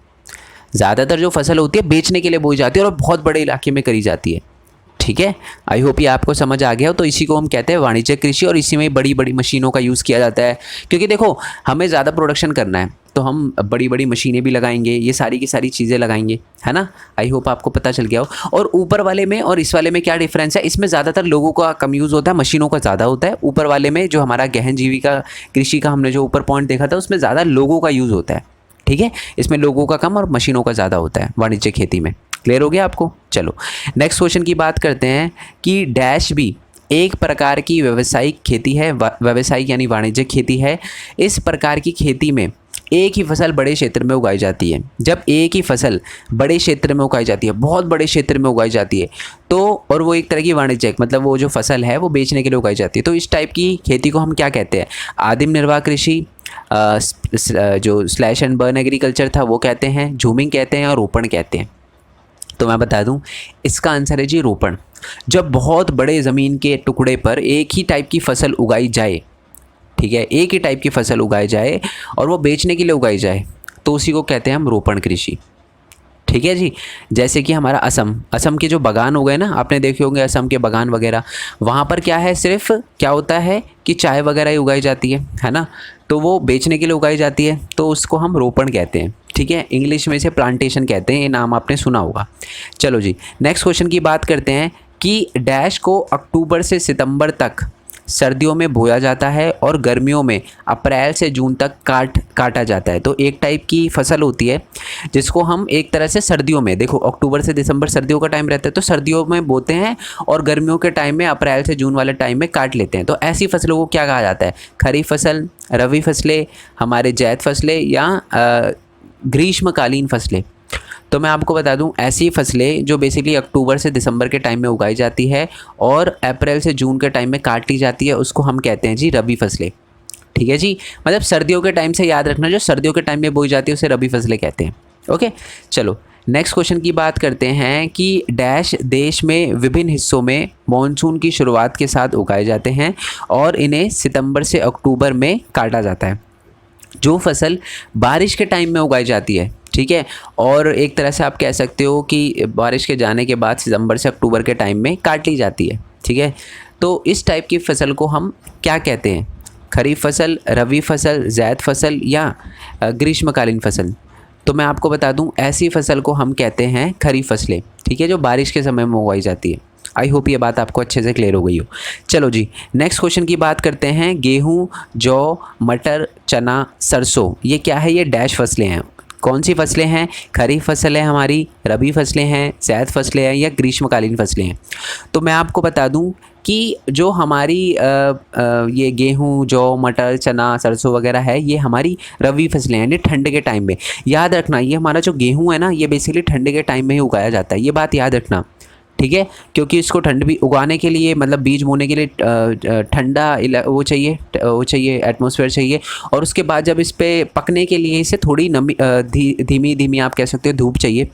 ज़्यादातर जो फसल होती है बेचने के लिए बोई जाती है और बहुत बड़े इलाके में करी जाती है, ठीक है। आई होप ये आपको समझ आ गया हो। तो इसी को हम कहते हैं वाणिज्यिक कृषि, और इसी में बड़ी मशीनों का यूज़ किया जाता है, क्योंकि देखो हमें ज़्यादा प्रोडक्शन करना है तो हम बड़ी मशीनें भी लगाएंगे, ये सारी की सारी चीज़ें लगाएंगे, है ना। आई होप आपको पता चल गया हो। और ऊपर वाले में और इस वाले में क्या डिफरेंस है, इसमें ज़्यादातर लोगों का कम यूज़ होता है, मशीनों का ज़्यादा होता है। ऊपर वाले में जो हमारा गहन जीविका कृषि का हमने जो ऊपर पॉइंट देखा था, उसमें ज़्यादा लोगों का यूज़ होता है, ठीक है। इसमें लोगों का कम और मशीनों का ज़्यादा होता है वाणिज्यिक खेती में। क्लियर हो गया आपको। चलो नेक्स्ट क्वेश्चन की बात करते हैं कि डैश भी एक प्रकार की व्यावसायिक खेती है, व्यावसायिक यानी वाणिज्यिक खेती है। इस प्रकार की खेती में एक ही फसल बड़े क्षेत्र में उगाई जाती है। जब एक ही फसल बड़े क्षेत्र में उगाई जाती है, बहुत बड़े क्षेत्र में उगाई जाती है, तो और वो एक तरह की वाणिज्यिक, मतलब वो जो फसल है वो बेचने के लिए उगाई जाती है, तो इस टाइप की खेती को हम क्या कहते हैं, आदिम निर्वाह कृषि, जो स्लैश एंड बर्न एग्रीकल्चर था वो कहते हैं, झूमिंग कहते हैं, और रोपण कहते हैं। तो मैं बता दूं, इसका आंसर है जी रोपण। जब बहुत बड़े ज़मीन के टुकड़े पर एक ही टाइप की फसल उगाई जाए, ठीक है, एक ही टाइप की फसल उगाई जाए और वो बेचने के लिए उगाई जाए, तो उसी को कहते हैं हम रोपण कृषि, ठीक है जी। जैसे कि हमारा असम के जो बागान हो गए ना, आपने देखे होंगे असम के बागान वगैरह, वहाँ पर क्या है, सिर्फ क्या होता है कि चाय वगैरह ही उगाई जाती है ना, तो वो बेचने के लिए उगाई जाती है, तो उसको हम रोपण कहते हैं, ठीक है। इंग्लिश में इसे प्लांटेशन कहते हैं, ये नाम आपने सुना होगा। चलो जी, नेक्स्ट क्वेश्चन की बात करते हैं कि डैश को अक्टूबर से सितंबर तक सर्दियों में बोया जाता है और गर्मियों में अप्रैल से जून तक काटा जाता है। तो एक टाइप की फसल होती है जिसको हम एक तरह से सर्दियों में, देखो अक्टूबर से दिसंबर सर्दियों का टाइम रहता है, तो सर्दियों में बोते हैं और गर्मियों के टाइम में अप्रैल से जून वाले टाइम में काट लेते हैं। तो ऐसी फसलों को क्या कहा जाता है, खरीफ फसल, रबी फसलें, हमारे ज़ैद फसलें, या ग्रीष्मकालीन फसलें। तो मैं आपको बता दूं, ऐसी फसलें जो बेसिकली अक्टूबर से दिसंबर के टाइम में उगाई जाती है और अप्रैल से जून के टाइम में काट ली जाती है, उसको हम कहते हैं जी रबी फसलें, ठीक है जी। मतलब सर्दियों के टाइम से याद रखना, जो सर्दियों के टाइम में बोई जाती है उसे रबी फसलें कहते हैं, ओके। चलो नेक्स्ट क्वेश्चन की बात करते हैं कि डैश देश में विभिन्न हिस्सों में मॉनसून की शुरुआत के साथ उगाए जाते हैं और इन्हें सितंबर से अक्टूबर में काटा जाता है। जो फसल बारिश के टाइम में उगाई जाती है, ठीक है, और एक तरह से आप कह सकते हो कि बारिश के जाने के बाद सितंबर से अक्टूबर के टाइम में काट ली जाती है, ठीक है। तो इस टाइप की फसल को हम क्या कहते हैं, खरीफ फसल, रबी फसल, ज़ैद फसल, या ग्रीष्मकालीन फसल। तो मैं आपको बता दूं, ऐसी फसल को हम कहते हैं खरीफ फसलें, ठीक है, जो बारिश के समय में उगाई जाती है। आई होप ये बात आपको अच्छे से क्लियर हो गई हो। चलो जी, नेक्स्ट क्वेश्चन की बात करते हैं। गेहूं, जौ, मटर, चना, सरसों, ये क्या है, ये डैश फसलें हैं। कौन सी फसलें हैं, खरीफ फसल है हमारी, रबी फसलें हैं, ज़ैद फसलें हैं, या ग्रीष्मकालीन फसलें हैं। तो मैं आपको बता दूं कि जो हमारी ये गेहूँ, जौ, मटर, चना, सरसों वगैरह है, ये हमारी रबी फसलें हैं, ये ठंड के टाइम में। याद रखना, ये हमारा जो गेहूँ है ना, ये बेसिकली ठंड के टाइम में ही उगाया जाता है, ये बात याद रखना, ठीक है। क्योंकि इसको ठंड भी उगाने के लिए, मतलब बीज बोने के लिए ठंडा वो चाहिए एटमॉस्फेयर चाहिए। और उसके बाद जब इस पे पकने के लिए इसे थोड़ी नमी धीमी धीमी आप कह सकते हो धूप चाहिए।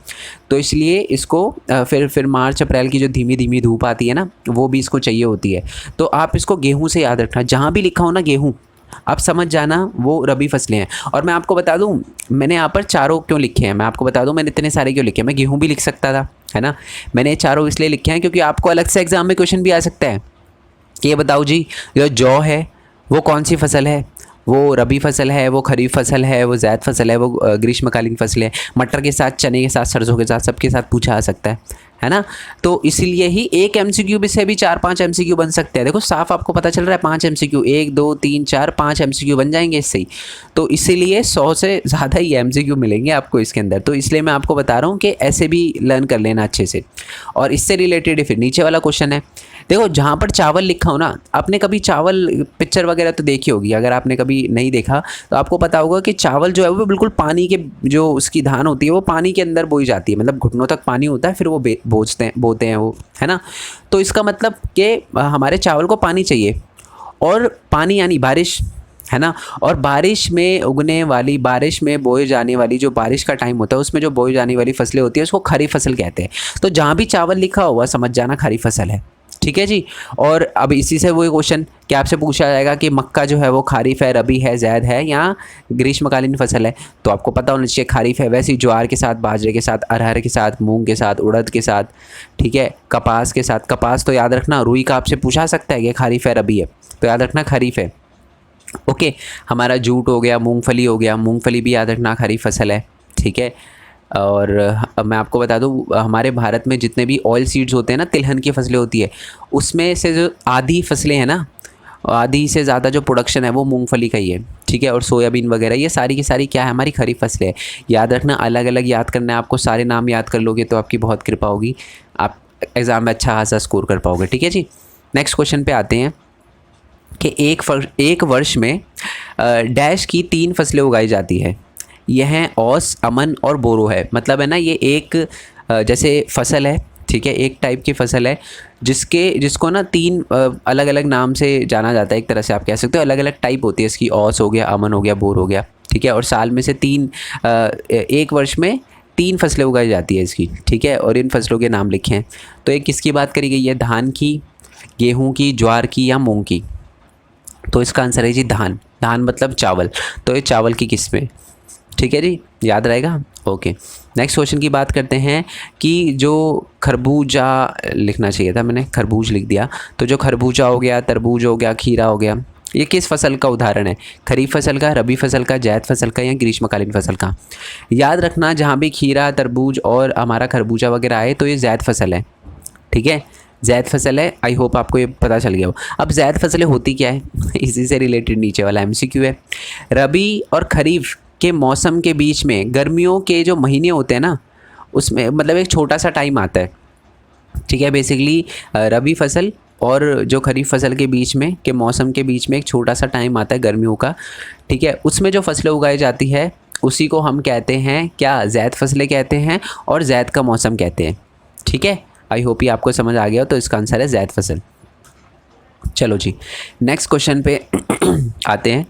तो इसलिए इसको फिर मार्च अप्रैल की जो धीमी धीमी धूप आती है ना, वो भी इसको चाहिए होती है। तो आप इसको गेहूँ से याद रखना, जहाँ भी लिखा हो ना गेहूँ, आप समझ जाना वो रबी फसलें हैं। और मैं आपको बता दूं, मैंने यहाँ पर चारों क्यों लिखे हैं, मैं आपको बता दूं मैंने इतने सारे क्यों लिखे हैं। मैं गेहूँ भी लिख सकता था, है ना। मैंने चारों इसलिए लिखे हैं क्योंकि आपको अलग से एग्जाम में क्वेश्चन भी आ सकता है कि ये बताओ जी, जो जौ है वो कौन सी फसल है, वो रबी फसल है, वो खरीफ फसल है, वो ज़ैद फसल है, वो ग्रीष्मकालीन फसल है। मटर के साथ, चने के साथ, सरसों के साथ, सबके साथ पूछा आ सकता है ना। तो इसीलिए ही एक एमसीक्यू भी से भी 4-5 एमसीक्यू बन सकते हैं। देखो साफ आपको पता चल रहा है, 5 एमसीक्यू, 1 2 3 4 5 एमसीक्यू बन जाएंगे इससे ही। तो इसीलिए 100 से ज़्यादा ही एमसीक्यू मिलेंगे आपको इसके अंदर। तो इसलिए मैं आपको बता रहा हूँ कि ऐसे भी लर्न कर लेना अच्छे से। और इससे रिलेटेड ही फिर नीचे वाला क्वेश्चन है। देखो जहाँ पर चावल लिखा हो ना, आपने कभी चावल पिक्चर वगैरह तो देखी होगी, अगर आपने कभी नहीं देखा तो आपको पता होगा कि चावल जो है वो बिल्कुल पानी के, जो उसकी धान होती है वो पानी के अंदर बोई जाती है, मतलब घुटनों तक पानी होता है, फिर वो बोते हैं वो, है ना। तो इसका मतलब कि हमारे चावल को पानी चाहिए, और पानी यानी बारिश, है ना। और बारिश में उगने वाली, बारिश में बोए जाने वाली, जो बारिश का टाइम होता है उसमें जो बोई जाने वाली फसलें होती है उसको खरीफ फसल कहते हैं। तो जहाँ भी चावल लिखा हुआ समझ जाना खरीफ फसल है, ठीक है जी। और अब इसी से वो क्वेश्चन कि आपसे पूछा जाएगा कि मक्का जो है वो खारिफ है, रबी है, ज़ैद है या ग्रीष्मकालीन फसल है, तो आपको पता होना चाहिए खारिफ है। वैसे ही ज्वार के साथ, बाजरे के साथ, अरहर के साथ, मूंग के साथ, उड़द के साथ, ठीक है, कपास के साथ। कपास तो याद रखना, रुई का आपसे पूछा सकता है कि खारिफ है, रबी है, तो याद रखना खरीफ है। ओके, हमारा जूट हो गया, मूंगफली हो गया, मूंगफली भी याद रखना खरीफ फसल है, ठीक है। और अब मैं आपको बता दूं, हमारे भारत में जितने भी ऑयल सीड्स होते हैं ना, तिलहन की फसलें होती है, उसमें से जो आधी फसलें हैं ना, आधी से ज़्यादा जो प्रोडक्शन है वो मूंगफली का ही है, ठीक है। और सोयाबीन वगैरह ये सारी की सारी क्या है, हमारी खरीफ फसलें हैं। याद रखना, अलग अलग याद करना है आपको, सारे नाम याद कर लोगे तो आपकी बहुत कृपा होगी, आप एग्ज़ाम में अच्छा खासा स्कोर कर पाओगे, ठीक है जी। नेक्स्ट क्वेश्चन पे आते हैं कि एक वर्ष में डैश की 3 फसलें उगाई जाती है। यह हैं औस, अमन और बोरो है। मतलब है ना, ये एक जैसे फसल है, ठीक है, एक टाइप की फसल है जिसको ना 3 अलग अलग नाम से जाना जाता है। एक तरह से आप कह सकते हो अलग अलग टाइप होती है इसकी, औस हो गया, अमन हो गया, बोर हो गया, ठीक है। और साल में से 3 एक वर्ष में 3 फसलें उगाई जाती है इसकी, ठीक है। और इन फसलों के नाम लिखे हैं। तो एक किसकी बात करी गई है, धान की, गेहूँ की, ज्वार की या मूँग की। तो इसका आंसर है जी धान। धान मतलब चावल, तो ये चावल की किस्में, ठीक है जी, याद रहेगा। ओके, नेक्स्ट क्वेश्चन की बात करते हैं कि जो खरबूजा, लिखना चाहिए था मैंने, खरबूज लिख दिया। तो जो खरबूजा हो गया, तरबूज हो गया, खीरा हो गया, ये किस फसल का उदाहरण है, खरीफ फसल का, रबी फसल का, ज़ैद फसल का या ग्रीष्मकालीन फसल का। याद रखना, जहाँ भी खीरा, तरबूज और हमारा खरबूजा वगैरह आए तो ये ज़ैद फसल है, ठीक है, ज़ैद फसल है। आई होप आपको ये पता चल गया हो। अब ज़ैद फसलें होती क्या है इसी से रिलेटेड नीचे वाला एमसीक्यू है। रबी और खरीफ के मौसम के बीच में गर्मियों के जो महीने होते हैं ना, उसमें मतलब एक छोटा सा टाइम आता है, ठीक है। बेसिकली रबी फसल और जो खरीफ फसल के बीच में के मौसम के बीच में एक छोटा सा टाइम आता है गर्मियों का, ठीक है। उसमें जो फसलें उगाई जाती है उसी को हम कहते हैं क्या, ज़ैद फसलें कहते हैं और ज़ैद का मौसम कहते हैं, ठीक है। आई होप ये आपको समझ आ गया, तो इसका आंसर है ज़ैद फसल। चलो जी, नेक्स्ट क्वेश्चन पे आते हैं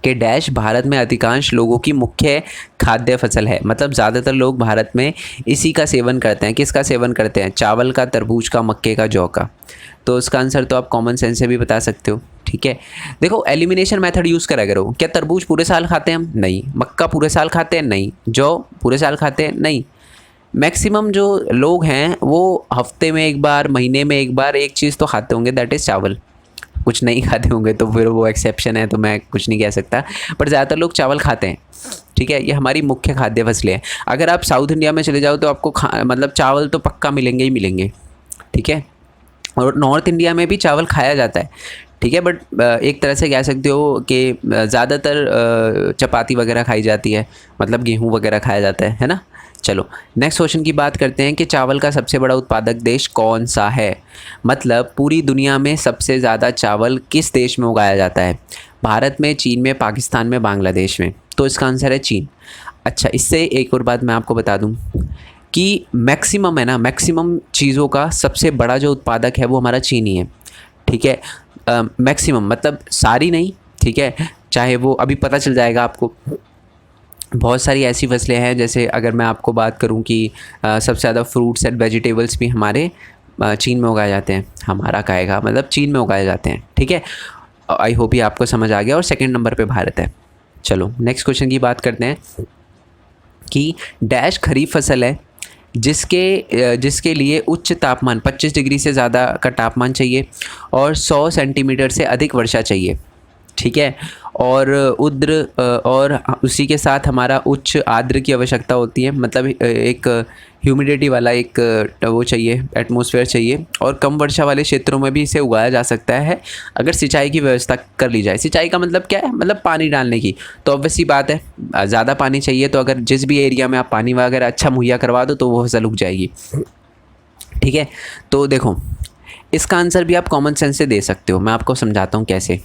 कि डैश भारत में अधिकांश लोगों की मुख्य खाद्य फसल है। मतलब ज़्यादातर लोग भारत में इसी का सेवन करते हैं। किसका सेवन करते हैं, चावल का, तरबूज का, मक्के का, जौ का। तो उसका आंसर तो आप कॉमन सेंस से भी बता सकते हो, ठीक है। देखो एलिमिनेशन मेथड यूज़ करा करो। क्या तरबूज पूरे साल खाते हैं हम, नहीं। मक्का पूरे साल खाते हैं, नहीं। जौ पूरे साल खाते हैं, नहीं। मैक्सिमम जो लोग हैं वो हफ्ते में एक बार, महीने में एक बार एक चीज़ तो खाते होंगे, दैट इज़ चावल। कुछ नहीं खाते होंगे तो फिर वो एक्सेप्शन है, तो मैं कुछ नहीं कह सकता, पर ज़्यादातर लोग चावल खाते हैं, ठीक है। ये हमारी मुख्य खाद्य फसलें हैं। अगर आप साउथ इंडिया में चले जाओ तो आपको मतलब चावल तो पक्का मिलेंगे ही मिलेंगे, ठीक है। और नॉर्थ इंडिया में भी चावल खाया जाता है, ठीक है। बट एक तरह से कह सकते हो कि ज़्यादातर चपाती वगैरह खाई जाती है, मतलब गेहूँ वगैरह खाया जाता है ना। चलो नेक्स्ट क्वेश्चन की बात करते हैं कि चावल का सबसे बड़ा उत्पादक देश कौन सा है। मतलब पूरी दुनिया में सबसे ज़्यादा चावल किस देश में उगाया जाता है? भारत में, चीन में, पाकिस्तान में, बांग्लादेश में। तो इसका आंसर है चीन। अच्छा, इससे एक और बात मैं आपको बता दूं कि मैक्सिमम है ना, मैक्सिमम चीज़ों का सबसे बड़ा जो उत्पादक है वो हमारा चीन ही है। ठीक है, मैक्सिमम मतलब सारी नहीं, ठीक है, चाहे वो अभी पता चल जाएगा आपको। बहुत सारी ऐसी फसलें हैं, जैसे अगर मैं आपको बात करूं कि सबसे ज़्यादा फ्रूट्स एंड वेजिटेबल्स भी हमारे चीन में उगाए जाते हैं। हमारा कहेगा मतलब चीन में उगाए जाते हैं। ठीक है, आई होप ये आपको समझ आ गया। और सेकंड नंबर पे भारत है। चलो नेक्स्ट क्वेश्चन की बात करते हैं कि डैश खरीफ फसल है जिसके लिए उच्च तापमान 25 डिग्री से ज़्यादा का तापमान चाहिए और 100 सेंटीमीटर से अधिक वर्षा चाहिए। ठीक है, और और उसी के साथ हमारा उच्च आर्द्र की आवश्यकता होती है। मतलब एक ह्यूमिडिटी वाला एक वो चाहिए, एटमॉस्फेयर चाहिए। और कम वर्षा वाले क्षेत्रों में भी इसे उगाया जा सकता है अगर सिंचाई की व्यवस्था कर ली जाए। सिंचाई का मतलब क्या है? मतलब पानी डालने की। तो ऑब्वियस सी बात है, ज़्यादा पानी चाहिए तो अगर जिस भी एरिया में आप पानी वगैरह अच्छा मुहैया करवा दो तो वो फसल उग जाएगी। ठीक है, तो देखो इसका आंसर भी आप कॉमन सेंस से दे सकते हो। मैं आपको समझाता हूँ कैसे।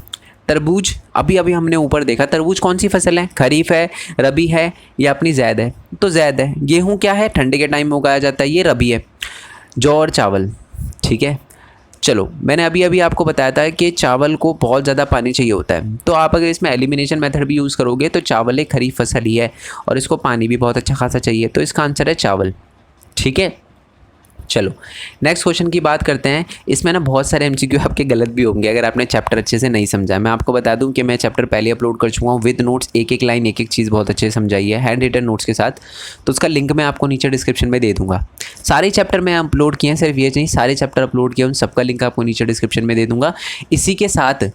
तरबूज, अभी अभी हमने ऊपर देखा, तरबूज कौन सी फसल है? खरीफ है, रबी है या अपनी ज़ैद है? तो ज़ैद है। गेहूँ क्या है? ठंडे के टाइम में उगाया जाता है, ये रबी है। जौ और चावल, ठीक है। चलो मैंने अभी अभी आपको बताया था कि चावल को बहुत ज़्यादा पानी चाहिए होता है। तो आप अगर इसमें एलिमिनेशन मेथड भी यूज़ करोगे तो चावल एक खरीफ फसल ही है और इसको पानी भी बहुत अच्छा खासा चाहिए। तो इसका आंसर है चावल। ठीक है, चलो नेक्स्ट क्वेश्चन की बात करते हैं। इसमें ना बहुत सारे एमसीक्यू आपके गलत भी होंगे अगर आपने चैप्टर अच्छे से नहीं समझा। मैं आपको बता दूं कि मैं चैप्टर पहले अपलोड कर चुका हूँ विद नोट्स, एक एक लाइन एक एक चीज़ बहुत अच्छे से समझाई है, हैंड रिटन नोट्स के साथ। तो उसका लिंक मैं आपको नीचे डिस्क्रिप्शन में दे दूँगा। सारे चैप्टर मैं अपलोड किए हैं, सिर्फ ये नहीं, सारे चैप्टर अपलोड किए, उन सबका लिंक आपको नीचे डिस्क्रिप्शन में दे दूँगा। इसी के साथ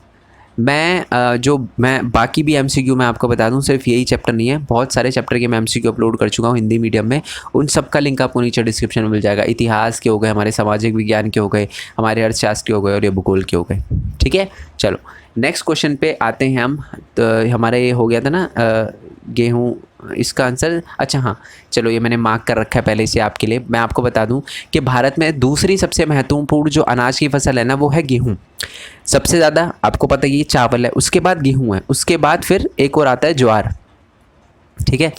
मैं बाकी भी एमसीक्यू मैं आपको बता दूं, सिर्फ यही चैप्टर नहीं है, बहुत सारे चैप्टर के मैं एमसीक्यू अपलोड कर चुका हूं हिंदी मीडियम में। उन सब का लिंक आपको नीचे डिस्क्रिप्शन में मिल जाएगा। इतिहास के हो गए, हमारे सामाजिक विज्ञान के हो गए, हमारे अर्थशास्त्र के हो गए और ये भूगोल के हो गए। ठीक है, चलो नेक्स्ट क्वेश्चन पे आते हैं हम। तो हमारा ये हो गया था ना गेहूँ, इसका आंसर, अच्छा हाँ चलो ये मैंने मार्क कर रखा है पहले से आपके लिए। मैं आपको बता दूं कि भारत में दूसरी सबसे महत्वपूर्ण जो अनाज की फसल है ना वो है गेहूं। सबसे ज़्यादा आपको पता है ये चावल है, उसके बाद गेहूं है, उसके बाद फिर एक और आता है ज्वार। ठीक है,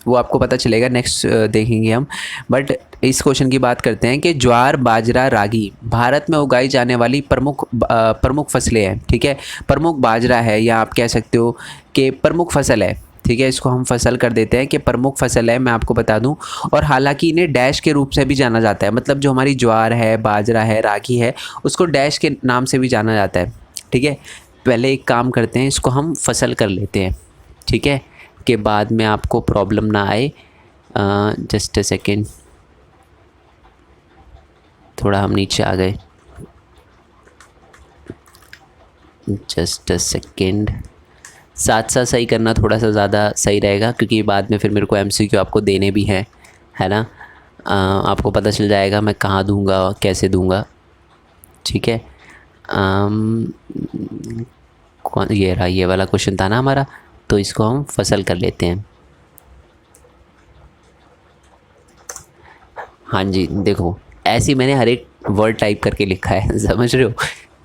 वो आपको पता चलेगा, नेक्स्ट देखेंगे हम। बट इस क्वेश्चन की बात करते हैं कि ज्वार, बाजरा, रागी भारत में उगाई जाने वाली प्रमुख फसलें हैं। ठीक है, प्रमुख बाजरा है या आप कह सकते हो कि प्रमुख फसल है। ठीक है, इसको हम फसल कर देते हैं कि प्रमुख फसल है, मैं आपको बता दूं। और हालांकि इन्हें डैश के रूप से भी जाना जाता है। मतलब जो हमारी ज्वार है, बाजरा है, रागी है, उसको डैश के नाम से भी जाना जाता है। ठीक है, पहले एक काम करते हैं, इसको हम फसल कर लेते हैं। ठीक है, के बाद में आपको प्रॉब्लम ना आए। जस्ट अ सेकेंड, थोड़ा हम नीचे आ गए, जस्ट अ सेकेंड। साथ साथ सही करना थोड़ा सा ज़्यादा सही रहेगा क्योंकि बाद में फिर मेरे को एमसीक्यू आपको देने भी हैं, है ना। आपको पता चल जाएगा मैं कहाँ दूंगा, कैसे दूंगा। ठीक है, कौन ये रहा, ये वाला क्वेश्चन था ना हमारा, तो इसको हम फसल कर लेते हैं। हाँ जी, देखो ऐसे मैंने हर एक वर्ड टाइप करके लिखा है समझ रहे हो।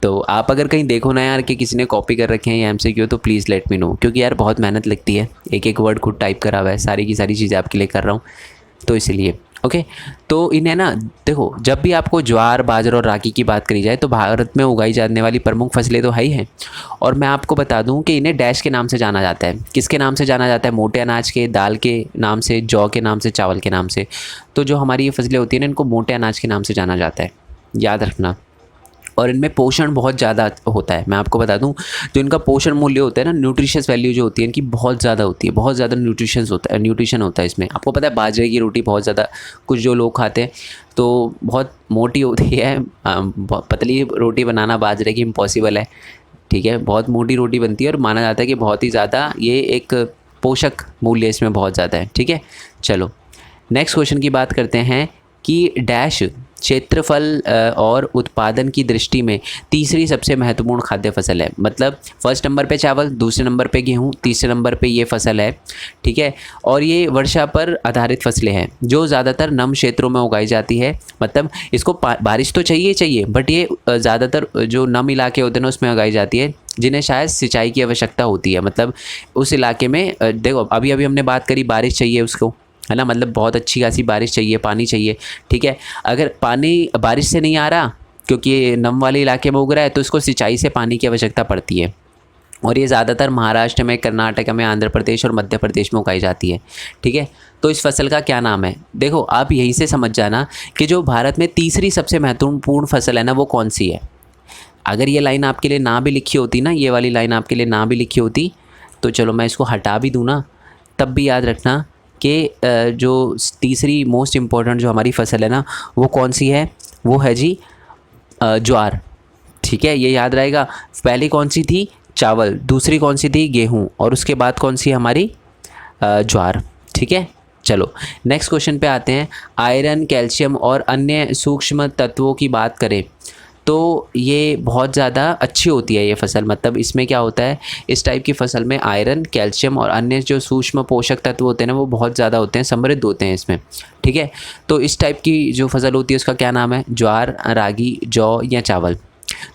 तो आप अगर कहीं देखो ना यार कि किसी ने कॉपी कर रखे हैं या एमसीक्यू, तो प्लीज़ लेट मी नो, क्योंकि यार बहुत मेहनत लगती है, एक एक वर्ड खुद टाइप करा हुआ है, सारी की सारी चीज़ें आपके लिए कर रहा हूँ तो इसलिए। ओके, तो इन्हें ना देखो, जब भी आपको ज्वार, बाजरा और रागी की बात करी जाए तो भारत में उगाई जाने वाली प्रमुख फसलें तो है ही हैं। और मैं आपको बता दूं कि इन्हें डैश के नाम से जाना जाता है। किसके नाम से जाना जाता है? मोटे अनाज के, दाल के नाम से, जौ के नाम से, चावल के नाम से। तो जो हमारी ये फसलें होती हैं ना, इनको मोटे अनाज के नाम से जाना जाता है, याद रखना। और इनमें पोषण बहुत ज़्यादा होता है। मैं आपको बता दूं, जो इनका पोषण मूल्य होता है ना, न्यूट्रिशियस वैल्यू जो होती है इनकी बहुत ज़्यादा होती है, बहुत ज़्यादा न्यूट्रिशन होता है इसमें। आपको पता है बाजरे की रोटी बहुत ज़्यादा, कुछ जो लोग खाते हैं तो बहुत मोटी होती है, पतली रोटी बनाना बाजरे की इम्पॉसिबल है। ठीक है, बहुत मोटी रोटी बनती है और माना जाता है कि बहुत ही ज़्यादा ये एक पोषक मूल्य इसमें बहुत ज़्यादा है। ठीक है, चलो नेक्स्ट क्वेश्चन की बात करते हैं कि डैश क्षेत्रफल और उत्पादन की दृष्टि में तीसरी सबसे महत्वपूर्ण खाद्य फसल है। मतलब फर्स्ट नंबर पे चावल, दूसरे नंबर पे गेहूँ, तीसरे नंबर पे ये फसल है, ठीक है। और ये वर्षा पर आधारित फसलें हैं जो ज़्यादातर नम क्षेत्रों में उगाई जाती है। मतलब इसको बारिश तो चाहिए बट ये ज़्यादातर जो नम इलाके होते हैं ना उसमें उगाई जाती है, जिन्हें शायद सिंचाई की आवश्यकता होती है। मतलब उस इलाके में देखो अभी अभी हमने बात करी बारिश चाहिए उसको, है ना, मतलब बहुत अच्छी खासी बारिश चाहिए, पानी चाहिए, ठीक है। अगर पानी बारिश से नहीं आ रहा क्योंकि ये नम वाले इलाके में उग रहा है तो इसको सिंचाई से पानी की आवश्यकता पड़ती है। और ये ज़्यादातर महाराष्ट्र में, कर्नाटक में, आंध्र प्रदेश और मध्य प्रदेश में उगाई जाती है, ठीक है। तो इस फसल का क्या नाम है? देखो आप यहीं से समझ जाना कि जो भारत में तीसरी सबसे महत्वपूर्ण फसल है ना वो कौन सी है। अगर ये लाइन आपके लिए ना भी लिखी होती ना, ये वाली लाइन आपके लिए ना भी लिखी होती तो चलो मैं इसको हटा भी दूँ ना, तब भी याद रखना कि जो तीसरी मोस्ट इम्पॉर्टेंट जो हमारी फसल है ना वो कौन सी है, वो है जी ज्वार, ठीक है। ये याद रहेगा। पहली कौन सी थी? चावल, दूसरी कौन सी थी? गेहूँ, और उसके बाद कौन सी हमारी? ज्वार, ठीक है। चलो नेक्स्ट क्वेश्चन पे आते हैं। आयरन, कैल्शियम और अन्य सूक्ष्म तत्वों की बात करें तो ये बहुत ज़्यादा अच्छी होती है ये फसल। मतलब इसमें क्या होता है, इस टाइप की फसल में आयरन, कैल्शियम और अन्य जो सूक्ष्म पोषक तत्व होते हैं ना वो बहुत ज़्यादा होते हैं, समृद्ध होते हैं इसमें, ठीक है। तो इस टाइप की जो फसल होती है उसका क्या नाम है? ज्वार, रागी, जौ या चावल?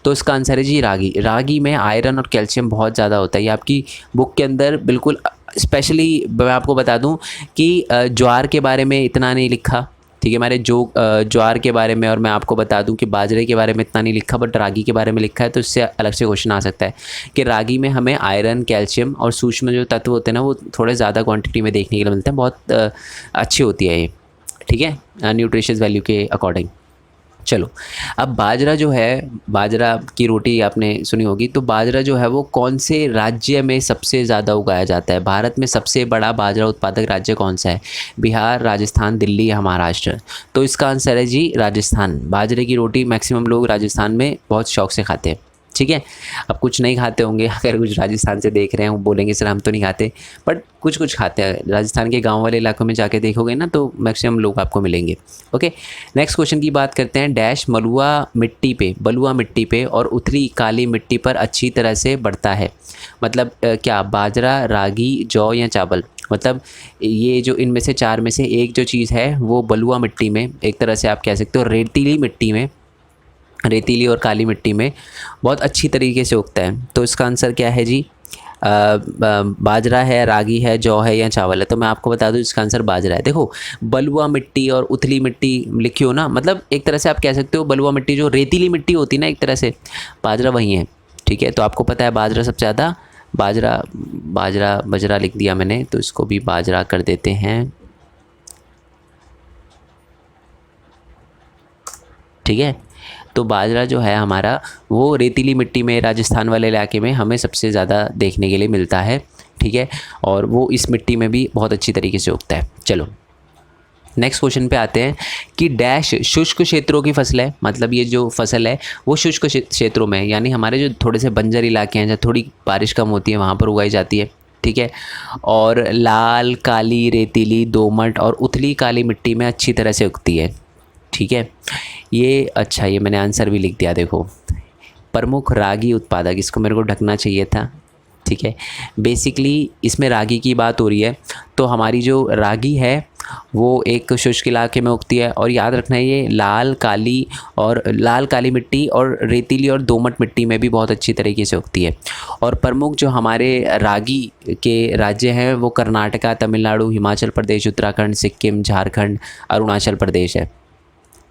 तो इसका आंसर है जी रागी। रागी में आयरन और कैल्शियम बहुत ज़्यादा होता है। ये आपकी बुक के अंदर बिल्कुल स्पेशली मैं आपको बता दूं कि ज्वार के बारे में इतना नहीं लिखा, ठीक है। मैंने जो ज्वार के बारे में, और मैं आपको बता दूं कि बाजरे के बारे में इतना नहीं लिखा, बट रागी के बारे में लिखा है। तो इससे अलग से क्वेश्चन आ सकता है कि रागी में हमें आयरन, कैल्शियम और सूक्ष्म जो तत्व होते हैं ना वो थोड़े ज़्यादा क्वांटिटी में देखने के लिए मिलते हैं। बहुत अच्छी होती है ये, ठीक है, न्यूट्रिशियस वैल्यू के अकॉर्डिंग। चलो अब बाजरा जो है, बाजरा की रोटी आपने सुनी होगी। तो बाजरा जो है वो कौन से राज्य में सबसे ज़्यादा उगाया जाता है? भारत में सबसे बड़ा बाजरा उत्पादक राज्य कौन सा है? बिहार, राजस्थान, दिल्ली या महाराष्ट्र? तो इसका आंसर है जी राजस्थान। बाजरे की रोटी मैक्सिमम लोग राजस्थान में बहुत शौक से खाते हैं, ठीक है। अब कुछ नहीं खाते होंगे, अगर कुछ राजस्थान से देख रहे हैं वो बोलेंगे सर हम तो नहीं खाते, बट कुछ कुछ खाते हैं। राजस्थान के गांव वाले इलाकों में जाके देखोगे ना तो मैक्सिमम लोग आपको मिलेंगे। ओके नेक्स्ट क्वेश्चन की बात करते हैं। डैश बलुआ मिट्टी पे और उथली काली मिट्टी पर अच्छी तरह से बढ़ता है। मतलब क्या बाजरा, रागी, जौ या चावल? मतलब ये जो इनमें से चार में से एक जो चीज़ है वो बलुआ मिट्टी में, एक तरह से आप कह सकते हो रेतीली मिट्टी में, रेतीली और काली मिट्टी में बहुत अच्छी तरीके से उगता है। तो इसका आंसर क्या है जी? बाजरा है, रागी है, जौ है या चावल है? तो मैं आपको बता दूं इसका आंसर बाजरा है। देखो बलुआ मिट्टी और उथली मिट्टी लिखी हो ना, मतलब एक तरह से आप कह सकते हो बलुआ मिट्टी जो रेतीली मिट्टी होती है ना एक तरह से, बाजरा वही है, ठीक है। तो आपको पता है बाजरा सबसे ज़्यादा, बजरा लिख दिया मैंने, तो इसको भी बाजरा कर देते हैं, ठीक है। तो बाजरा जो है हमारा वो रेतीली मिट्टी में, राजस्थान वाले इलाके में हमें सबसे ज़्यादा देखने के लिए मिलता है, ठीक है। और वो इस मिट्टी में भी बहुत अच्छी तरीके से उगता है। चलो नेक्स्ट क्वेश्चन पे आते हैं कि डैश शुष्क क्षेत्रों की फसल है। मतलब ये जो फसल है वो शुष्क क्षेत्रों में, यानी हमारे जो थोड़े से बंजर इलाके हैं जहाँ थोड़ी बारिश कम होती है वहाँ पर उगाई जाती है, ठीक है। और लाल, काली, रेतीली, दोमट और उथली काली मिट्टी में अच्छी तरह से उगती है, ठीक है। ये अच्छा, ये मैंने आंसर भी लिख दिया देखो। प्रमुख रागी उत्पादक, इसको मेरे को ढकना चाहिए था, ठीक है। बेसिकली इसमें रागी की बात हो रही है। तो हमारी जो रागी है वो एक शुष्क इलाके में उगती है, और याद रखना है ये लाल काली मिट्टी और रेतीली और दोमट मिट्टी में भी बहुत अच्छी तरीके से उगती है। और प्रमुख जो हमारे रागी के राज्य हैं वो कर्नाटका, तमिलनाडु, हिमाचल प्रदेश, उत्तराखंड, सिक्किम, झारखंड, अरुणाचल प्रदेश है,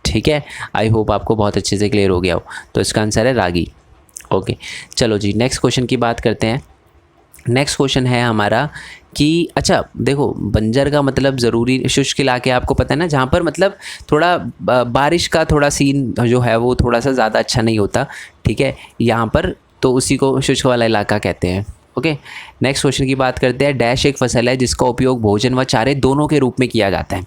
ठीक है। आई होप आपको बहुत अच्छे से क्लियर हो गया हो। तो इसका आंसर है रागी। ओके चलो जी नेक्स्ट क्वेश्चन की बात करते हैं। नेक्स्ट क्वेश्चन है हमारा कि अच्छा देखो बंजर का मतलब ज़रूरी शुष्क इलाके आपको पता है ना, जहाँ पर मतलब थोड़ा बारिश का थोड़ा सीन जो है वो थोड़ा सा ज़्यादा अच्छा नहीं होता, ठीक है। यहाँ पर तो उसी को शुष्क वाला इलाका कहते हैं। ओके नेक्स्ट क्वेश्चन की बात करते हैं। डैश एक फसल है जिसका उपयोग भोजन व चारे दोनों के रूप में किया जाता है।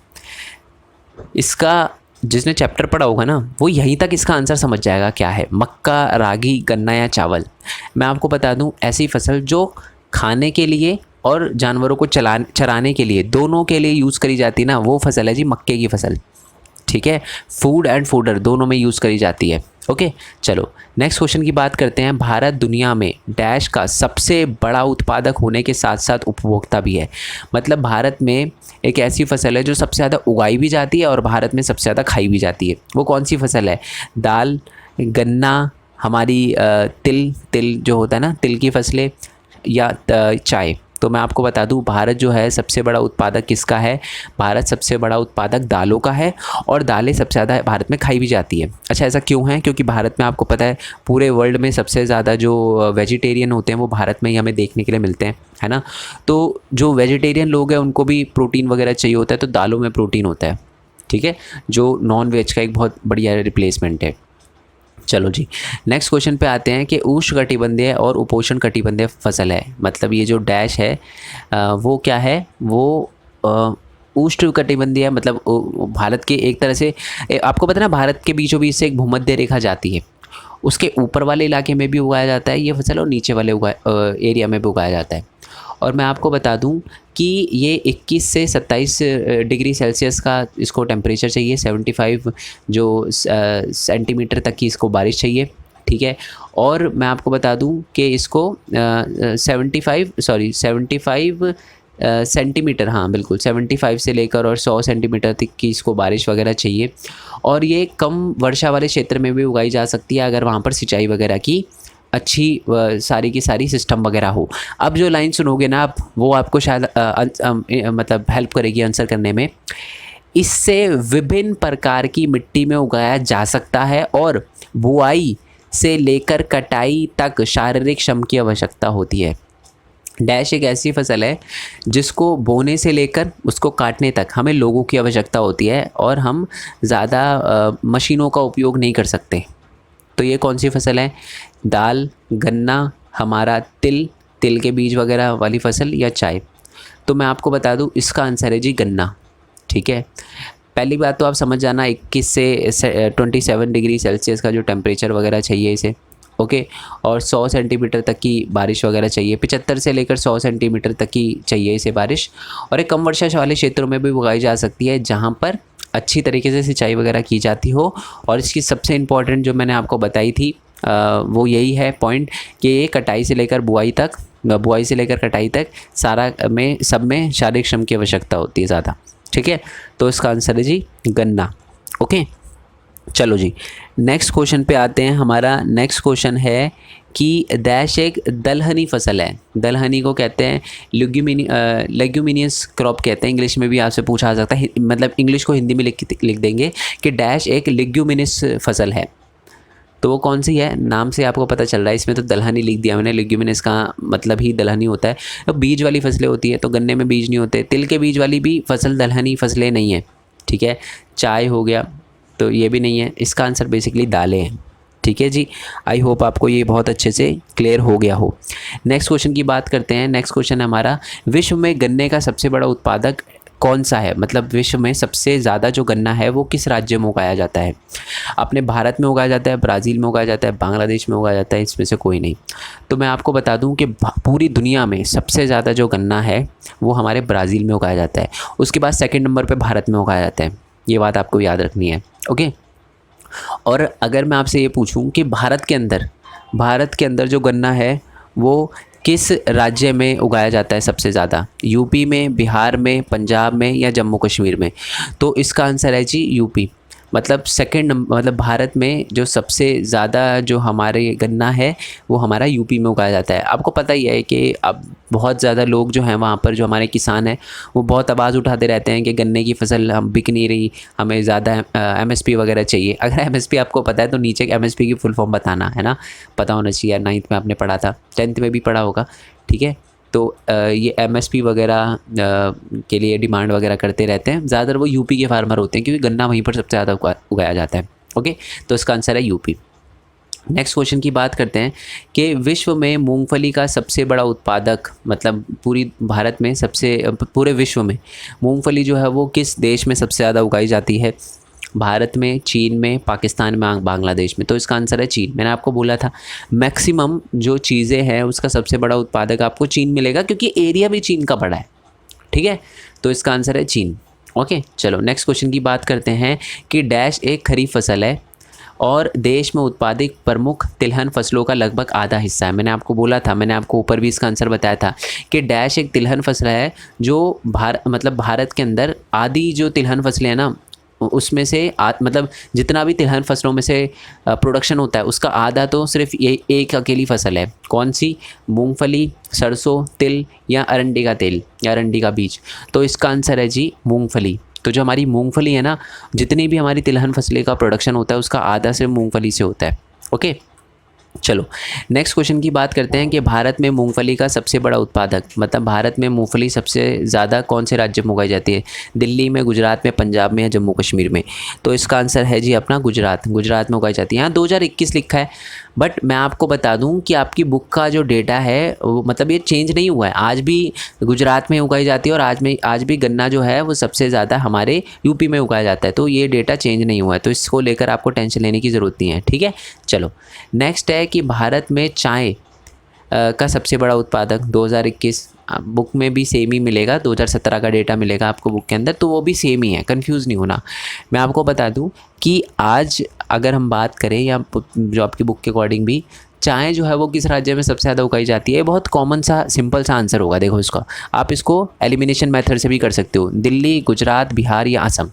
इसका जिसने चैप्टर पढ़ा होगा ना वो यहीं तक इसका आंसर समझ जाएगा क्या है। मक्का, रागी, गन्ना या चावल? मैं आपको बता दूं ऐसी फसल जो खाने के लिए और जानवरों को चराने के लिए, दोनों के लिए यूज़ करी जाती है ना, वो फसल है जी मक्के की फसल, ठीक ठीक है, फूड एंड फूडर दोनों में यूज़ करी जाती है। ओके, चलो नेक्स्ट क्वेश्चन की बात करते हैं। भारत दुनिया में डैश का सबसे बड़ा उत्पादक होने के साथ साथ उपभोक्ता भी है। मतलब भारत में एक ऐसी फसल है जो सबसे ज़्यादा उगाई भी जाती है और भारत में सबसे ज़्यादा खाई भी जाती है। वो कौन सी फसल है? दाल, गन्ना, हमारी तिल जो होता है ना, तिल की फसलें, या चाय। तो मैं आपको बता दूं, भारत जो है सबसे बड़ा उत्पादक किसका है? भारत सबसे बड़ा उत्पादक दालों का है और दालें सबसे ज़्यादा भारत में खाई भी जाती है। अच्छा, ऐसा क्यों है? क्योंकि भारत में आपको पता है पूरे वर्ल्ड में सबसे ज़्यादा जो वेजिटेरियन होते हैं वो भारत में ही हमें देखने के लिए मिलते हैं, है ना। तो जो वेजिटेरियन लोग हैं उनको भी प्रोटीन वगैरह चाहिए होता है, तो दालों में प्रोटीन होता है, ठीक है, जो नॉन वेज का एक बहुत बढ़िया रिप्लेसमेंट है। चलो जी, नेक्स्ट क्वेश्चन पे आते हैं कि उष्णकटिबंधीय और उपोष्ण कटिबंधीय फसल है। मतलब ये जो डैश है वो क्या है? वो उष्णकटिबंधीय, मतलब भारत के एक तरह से आपको पता है ना, भारत के बीचों बीच से एक भूमध्य रेखा जाती है, उसके ऊपर वाले इलाके में भी उगाया जाता है ये फसल और नीचे वाले एरिया में भी उगाया जाता है। और मैं आपको बता दूं कि ये 21 से 27 डिग्री सेल्सियस का इसको टेम्परेचर चाहिए, 75 जो सेंटीमीटर तक की इसको बारिश चाहिए, ठीक है। और मैं आपको बता दूं कि इसको 75 सेंटीमीटर, हाँ बिल्कुल 75 से लेकर और 100 सेंटीमीटर तक की इसको बारिश वगैरह चाहिए। और ये कम वर्षा वाले क्षेत्र में भी उगाई जा सकती है अगर वहाँ पर सिंचाई वगैरह की अच्छी सारी की सारी सिस्टम वगैरह हो। अब जो लाइन सुनोगे ना आप, वो आपको शायद मतलब हेल्प करेगी आंसर करने में। इससे विभिन्न प्रकार की मिट्टी में उगाया जा सकता है और बुआई से लेकर कटाई तक शारीरिक श्रम की आवश्यकता होती है। डैश एक ऐसी फसल है जिसको बोने से लेकर उसको काटने तक हमें लोगों की आवश्यकता होती है और हम ज़्यादा मशीनों का उपयोग नहीं कर सकते। तो ये कौन सी फसल है? दाल, गन्ना, हमारा तिल के बीज वगैरह वाली फसल, या चाय? तो मैं आपको बता दूं इसका आंसर है जी गन्ना, ठीक है। पहली बात तो आप समझ जाना, 21 से 27 डिग्री सेल्सियस का जो टेम्परेचर वगैरह चाहिए इसे, ओके। और 100 सेंटीमीटर तक की बारिश वगैरह चाहिए, 75 से लेकर 100 सेंटीमीटर तक की चाहिए इसे बारिश। और एक कम वर्षा वाले क्षेत्रों में भी उगाई जा सकती है जहाँ पर अच्छी तरीके से सिंचाई वगैरह की जाती हो। और इसकी सबसे इम्पॉर्टेंट जो मैंने आपको बताई थी वो यही है पॉइंट कि ये कटाई से लेकर बुआई से लेकर कटाई तक सारा में सब में शारीरिक श्रम की आवश्यकता होती है ज़्यादा, ठीक है। तो इसका आंसर है जी गन्ना, ओके। चलो जी, नेक्स्ट क्वेश्चन पे आते हैं। हमारा नेक्स्ट क्वेश्चन है कि डैश एक दलहनी फसल है। दलहनी को कहते हैं लेग्यूमिनियस क्रॉप कहते हैं, इंग्लिश में भी आपसे पूछा जा सकता है, मतलब इंग्लिश को हिंदी में लिख देंगे कि डैश एक लेग्यूमिनियस फसल है। तो वो कौन सी है? नाम से आपको पता चल रहा है, इसमें तो दलहनी लिख दिया मैंने, लेग्यूमिनस का मतलब ही दलहनी होता है। तो बीज वाली फसलें होती है, तो गन्ने में बीज नहीं होते, तिल के बीज वाली भी फसल दलहनी फसलें नहीं है, ठीक है। चाय हो गया, तो ये भी नहीं है। इसका आंसर बेसिकली दालें हैं, ठीक है जी। आई होप आपको ये बहुत अच्छे से क्लियर हो गया हो। नेक्स्ट क्वेश्चन की बात करते हैं। नेक्स्ट क्वेश्चन है हमारा, विश्व में गन्ने का सबसे बड़ा उत्पादक कौन सा है? मतलब विश्व में सबसे ज़्यादा जो गन्ना है वो किस राज्य में उगाया जाता है? अपने भारत में उगाया जाता है, ब्राज़ील में उगाया जाता है, बांग्लादेश में उगाया जाता है, इसमें से कोई नहीं। तो मैं आपको बता दूं कि पूरी दुनिया में सबसे ज़्यादा जो गन्ना है वो हमारे ब्राज़ील में उगाया जाता है। उसके बाद सेकंड नंबर पे भारत में उगाया जाता है। ये बात आपको याद रखनी है, ओके। और अगर मैं आपसे ये पूछूं कि भारत के अंदर जो गन्ना है वो किस राज्य में उगाया जाता है सबसे ज़्यादा? यूपी में, बिहार में, पंजाब में, या जम्मू कश्मीर में? तो इसका आंसर है जी यूपी। मतलब मतलब भारत में जो सबसे ज़्यादा जो हमारे गन्ना है वो हमारा यूपी में उगाया जाता है। आपको पता ही है कि अब बहुत ज़्यादा लोग जो हैं वहाँ पर, जो हमारे किसान हैं, वो बहुत आवाज़ उठाते रहते हैं कि गन्ने की फसल हम बिक नहीं रही, हमें ज़्यादा MSP वगैरह चाहिए। अगर MSP आपको पता है तो नीचे MSP की फुल फॉर्म बताना, है ना, पता होना चाहिए। 9th में आपने पढ़ा था, 10th में भी पढ़ा होगा, ठीक है। तो ये MSP वगैरह के लिए डिमांड वगैरह करते रहते हैं। ज़्यादातर वो यूपी के फार्मर होते हैं क्योंकि गन्ना वहीं पर सबसे ज़्यादा उगाया जाता है, ओके। तो इसका आंसर है यूपी। नेक्स्ट क्वेश्चन की बात करते हैं कि विश्व में मूंगफली का सबसे बड़ा उत्पादक, मतलब पूरे विश्व में मूंगफली जो है वो किस देश में सबसे ज़्यादा उगाई जाती है? भारत में, चीन में, पाकिस्तान में, बांग्लादेश में? तो इसका आंसर है चीन। मैंने आपको बोला था मैक्सिमम जो चीज़ें हैं उसका सबसे बड़ा उत्पादक आपको चीन मिलेगा क्योंकि एरिया भी चीन का बड़ा है, ठीक है। तो इसका आंसर है चीन, ओके, चलो नेक्स्ट क्वेश्चन की बात करते हैं कि डैश एक खरीफ फसल है और देश में उत्पादित प्रमुख तिलहन फसलों का लगभग आधा हिस्सा है। मैंने आपको बोला था, मैंने आपको ऊपर भी इसका आंसर बताया था कि डैश एक तिलहन फसल है जो भारत के अंदर आधी जो तिलहन फसलें हैं ना, उसमें से मतलब जितना भी तिलहन फसलों में से प्रोडक्शन होता है उसका आधा तो सिर्फ ये एक अकेली फसल है। कौन सी? मूंगफली, सरसों, तिल या अरंडी का तेल या अरंडी का बीज। तो इसका आंसर है जी मूंगफली। तो जो हमारी मूंगफली है ना, जितनी भी हमारी तिलहन फसलें का प्रोडक्शन होता है उसका आधा सिर्फ मूंगफली से होता है। ओके, चलो नेक्स्ट क्वेश्चन की बात करते हैं कि भारत में मूंगफली का सबसे बड़ा उत्पादक, मतलब भारत में मूंगफली सबसे ज़्यादा कौन से राज्य में उगाई जाती है? दिल्ली में, गुजरात में, पंजाब में या जम्मू कश्मीर में? तो इसका आंसर है जी अपना गुजरात। गुजरात में उगाई जाती है। यहाँ 2021 लिखा है, बट मैं आपको बता दूं कि आपकी बुक का जो डेटा है वो मतलब ये चेंज नहीं हुआ है। आज भी गुजरात में उगाई जाती है और आज भी गन्ना जो है वो सबसे ज़्यादा हमारे यूपी में उगाया जाता है। तो ये डेटा चेंज नहीं हुआ है, तो इसको लेकर आपको टेंशन लेने की ज़रूरत नहीं है। ठीक है, चलो नेक्स्ट है कि भारत में चाय का सबसे बड़ा उत्पादक 2021 बुक में भी सेम ही मिलेगा, 2017 का डेटा मिलेगा आपको बुक के अंदर, तो वो भी सेम ही है, कंफ्यूज नहीं होना। मैं आपको बता दूं कि आज अगर हम बात करें या जो आपकी बुक के अकॉर्डिंग भी, चाय जो है वो किस राज्य में सबसे ज़्यादा उगाई जाती है? बहुत कॉमन सा सिंपल सा आंसर होगा, देखो इसका आप इसको एलिमिनेशन मेथड से भी कर सकते हो, दिल्ली, गुजरात, बिहार या असम।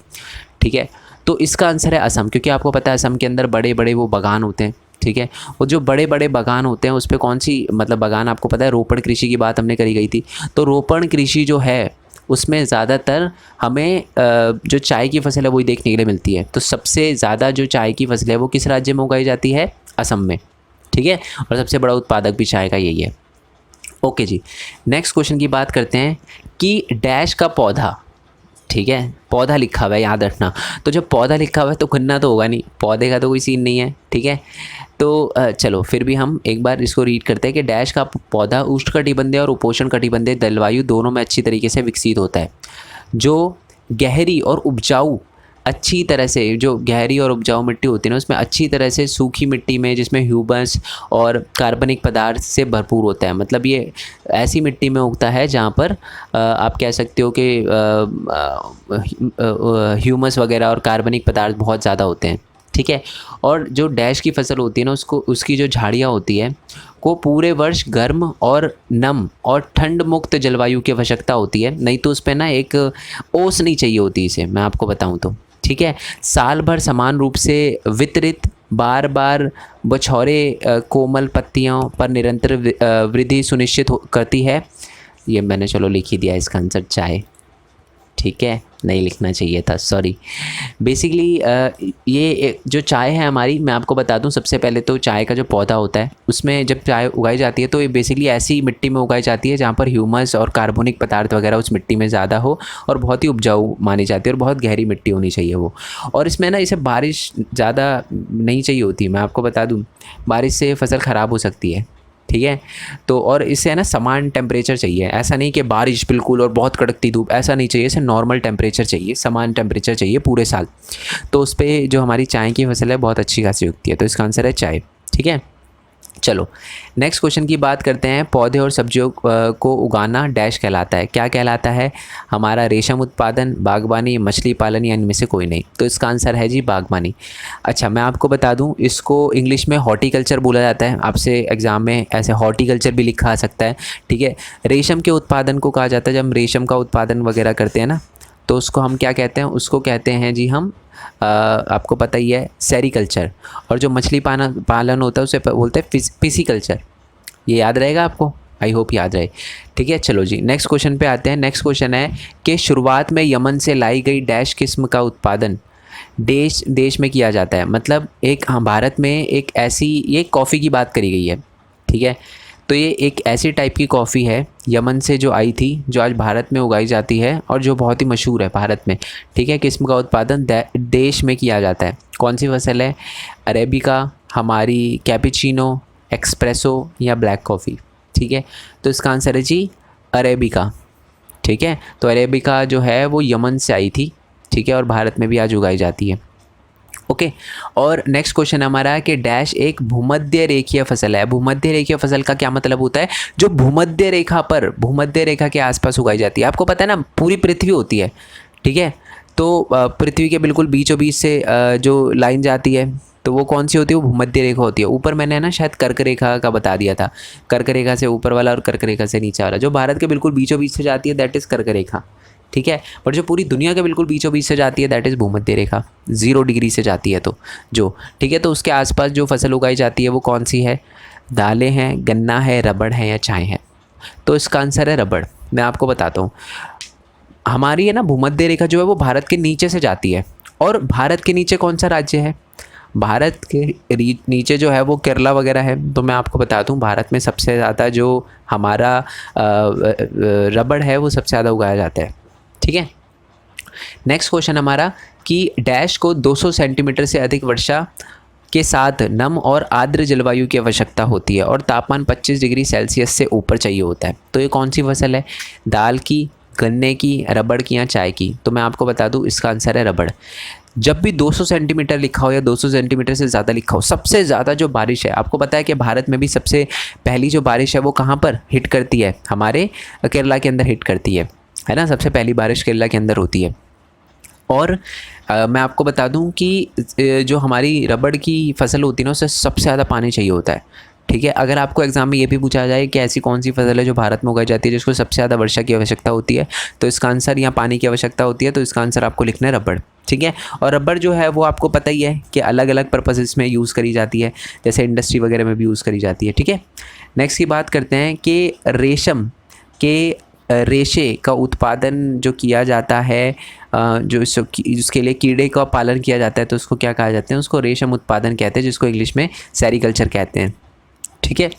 ठीक है, तो इसका आंसर है असम, क्योंकि आपको पता है असम के अंदर बड़े बड़े वो बागान होते हैं। ठीक है, और जो बड़े बड़े बागान होते हैं उस पर कौन सी मतलब बागान, आपको पता है रोपण कृषि की बात हमने करी गई थी, तो रोपण कृषि जो है उसमें ज़्यादातर हमें जो चाय की फसल है वही देखने के लिए मिलती है। तो सबसे ज़्यादा जो चाय की फसल है वो किस राज्य में उगाई जाती है? असम में। ठीक है, और सबसे बड़ा उत्पादक भी चाय का यही है। ओके जी, नेक्स्ट क्वेश्चन की बात करते हैं कि डैश का पौधा, ठीक है पौधा लिखा हुआ है याद रखना, तो जब पौधा लिखा हुआ है तो गन्ना तो होगा नहीं, पौधे का तो कोई सीन नहीं है। ठीक है, तो चलो फिर भी हम एक बार इसको रीड करते हैं कि डैश का पौधा उष्णकटिबंधीय और उपोष्ण कटिबंधीय जलवायु दोनों में अच्छी तरीके से विकसित होता है। जो गहरी और उपजाऊ अच्छी तरह से, जो गहरी और उपजाऊ मिट्टी होती है ना उसमें अच्छी तरह से सूखी मिट्टी में जिसमें ह्यूमस और कार्बनिक पदार्थ से भरपूर होता है, मतलब ये ऐसी मिट्टी में उगता है जहाँ पर आप कह सकते हो कि ह्यूमस वगैरह और कार्बनिक पदार्थ बहुत ज़्यादा होते हैं। ठीक है, और जो डैश की फसल होती है ना उसकी जो झाड़ियाँ होती है को पूरे वर्ष गर्म और नम और ठंड मुक्त जलवायु की आवश्यकता होती है, नहीं तो उस पर ना एक ओस नहीं चाहिए होती इसे, मैं आपको बताऊं तो। ठीक है, साल भर समान रूप से वितरित बार बार बछौरे कोमल पत्तियों पर निरंतर वृद्धि सुनिश्चित करती है। ये मैंने चलो लिख ही दिया इसका आंसर चाय। ठीक है, नहीं लिखना चाहिए था, सॉरी। बेसिकली ये जो चाय है हमारी, मैं आपको बता दूं सबसे पहले तो चाय का जो पौधा होता है उसमें जब चाय उगाई जाती है तो ये बेसिकली ऐसी मिट्टी में उगाई जाती है जहाँ पर ह्यूमस और कार्बनिक पदार्थ वगैरह उस मिट्टी में ज़्यादा हो और बहुत ही उपजाऊ मानी जाती है और बहुत गहरी मिट्टी होनी चाहिए वो। और इसमें ना इसे बारिश ज़्यादा नहीं चाहिए होती, मैं आपको बता दूँ, बारिश से फसल ख़राब हो सकती है। ठीक है, तो और इससे है ना समान टेम्परेचर चाहिए, ऐसा नहीं कि बारिश बिल्कुल और बहुत कड़कती धूप, ऐसा नहीं चाहिए, इसे नॉर्मल टेम्परेचर चाहिए, समान टेम्परेचर चाहिए पूरे साल। तो उस पर जो हमारी चाय की फसल है बहुत अच्छी खासी उगती है, तो इसका आंसर है चाय। ठीक है, चलो नेक्स्ट क्वेश्चन की बात करते हैं। पौधे और सब्जियों को उगाना डैश कहलाता है, क्या कहलाता है? हमारा रेशम उत्पादन, बागवानी, मछली पालन या इनमें से कोई नहीं? तो इसका आंसर है जी बागवानी। अच्छा, मैं आपको बता दूं इसको इंग्लिश में हॉर्टिकल्चर बोला जाता है, आपसे एग्जाम में ऐसे हॉर्टिकल्चर भी लिखा आ सकता है। ठीक है, रेशम के उत्पादन को कहा जाता है, जब हम रेशम का उत्पादन वगैरह करते हैं ना तो उसको हम क्या कहते हैं? उसको कहते हैं जी हम आपको पता ही है सेरीकल्चर। और जो मछली पालन होता है उसे बोलते हैं पिसीकल्चर। ये याद रहेगा आपको, आई होप याद रहे। ठीक है, चलो जी नेक्स्ट क्वेश्चन पे आते हैं। नेक्स्ट क्वेश्चन है कि शुरुआत में यमन से लाई गई डैश किस्म का उत्पादन देश में किया जाता है, मतलब एक भारत में एक ऐसी, ये कॉफ़ी की बात करी गई है। ठीक है, तो ये एक ऐसी टाइप की कॉफ़ी है यमन से जो आई थी, जो आज भारत में उगाई जाती है और जो बहुत ही मशहूर है भारत में। ठीक है, किस्म का उत्पादन देश में किया जाता है। कौन सी फसल है? अरेबिका, हमारी कैपुचिनो, एक्सप्रेसो या ब्लैक कॉफ़ी? ठीक है, तो इसका आंसर है जी अरेबिका। ठीक है, तो अरेबिका जो है वो यमन से आई थी। ठीक है, और भारत में भी आज उगाई जाती है। ओके, और नेक्स्ट क्वेश्चन हमारा है कि डैश एक भूमध्य रेखीय फसल है। भूमध्य रेखीय फसल का क्या मतलब होता है? जो भूमध्य रेखा पर, भूमध्य रेखा के आसपास उगाई जाती है। आपको पता है ना पूरी पृथ्वी होती है, ठीक है, तो पृथ्वी के बिल्कुल बीचों बीच से जो लाइन जाती है तो वो कौन सी होती है, वो भूमध्य रेखा होती है। ऊपर मैंने ना शायद कर्क रेखा का बता दिया था, कर्क रेखा से ऊपर वाला और कर्क रेखा से नीचे वाला। जो भारत के बिल्कुल बीचों बीच से जाती है दैट इज़ कर्क रेखा, ठीक है। पर जो पूरी दुनिया के बिल्कुल बीचों बीच से जाती है दैट इज़ भूमध्य रेखा, 0 डिग्री से जाती है तो जो, ठीक है। तो उसके आसपास जो फसल उगाई जाती है वो कौन सी है, दालें हैं, गन्ना है, रबड़ है या चाय है। तो इसका आंसर है रबड़। मैं आपको बताता हूँ, हमारी है ना भूमध्य रेखा जो है वो भारत के नीचे से जाती है। और भारत के नीचे कौन सा राज्य है, भारत के नीचे जो है वो केरला वगैरह है। तो मैं आपको बता दूं भारत में सबसे ज़्यादा जो हमारा रबड़ है वो सबसे ज़्यादा उगाया जाता है, ठीक है। नेक्स्ट क्वेश्चन हमारा कि डैश को 200 सेंटीमीटर से अधिक वर्षा के साथ नम और आर्द्र जलवायु की आवश्यकता होती है और तापमान 25 डिग्री सेल्सियस से ऊपर चाहिए होता है। तो ये कौन सी फसल है, दाल की, गन्ने की, रबड़ की या चाय की। तो मैं आपको बता दूं इसका आंसर है रबड़। जब भी 200 सेंटीमीटर लिखा हो या 200 सेंटीमीटर से ज़्यादा लिखा हो, सबसे ज़्यादा जो बारिश है, आपको पता है कि भारत में भी सबसे पहली जो बारिश है वो कहाँ पर हिट करती है, हमारे केरला के अंदर हिट करती है ना। सबसे पहली बारिश केरला के अंदर होती है। और मैं आपको बता दूं कि जो हमारी रबड़ की फसल होती है ना उससे सबसे ज़्यादा पानी चाहिए होता है, ठीक है। अगर आपको एग्जाम में ये भी पूछा जाए कि ऐसी कौन सी फसल है जो भारत में उगाई जाती है जिसको सबसे ज़्यादा वर्षा की आवश्यकता होती है, तो इसका आंसर, यहाँ पानी की आवश्यकता होती है तो इसका आंसर आपको लिखना है रबड़, ठीक है। और रबड़ जो है वो आपको पता ही है कि अलग अलग पर्पसेस में यूज़ करी जाती है, जैसे इंडस्ट्री वगैरह में भी यूज़ करी जाती है, ठीक है। नेक्स्ट की बात करते हैं कि रेशम के रेशे का उत्पादन जो किया जाता है, जो उसके लिए कीड़े का पालन किया जाता है तो उसको क्या कहा जाता है, उसको रेशम उत्पादन कहते हैं, जिसको इंग्लिश में सेरीकल्चर कहते हैं, ठीक है।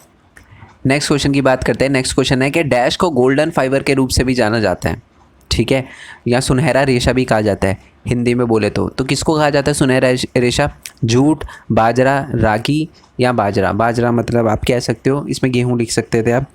नेक्स्ट क्वेश्चन की बात करते हैं। नेक्स्ट क्वेश्चन है कि डैश को गोल्डन फाइबर के रूप से भी जाना जाता है, ठीक है, या सुनहरा रेशा भी कहा जाता है हिंदी में बोले तो किसको कहा जाता है सुनहरा रेशा, जूट, बाजरा, रागी या बाजरा। बाजरा मतलब आप कह सकते हो, इसमें गेहूँ लिख सकते थे आप।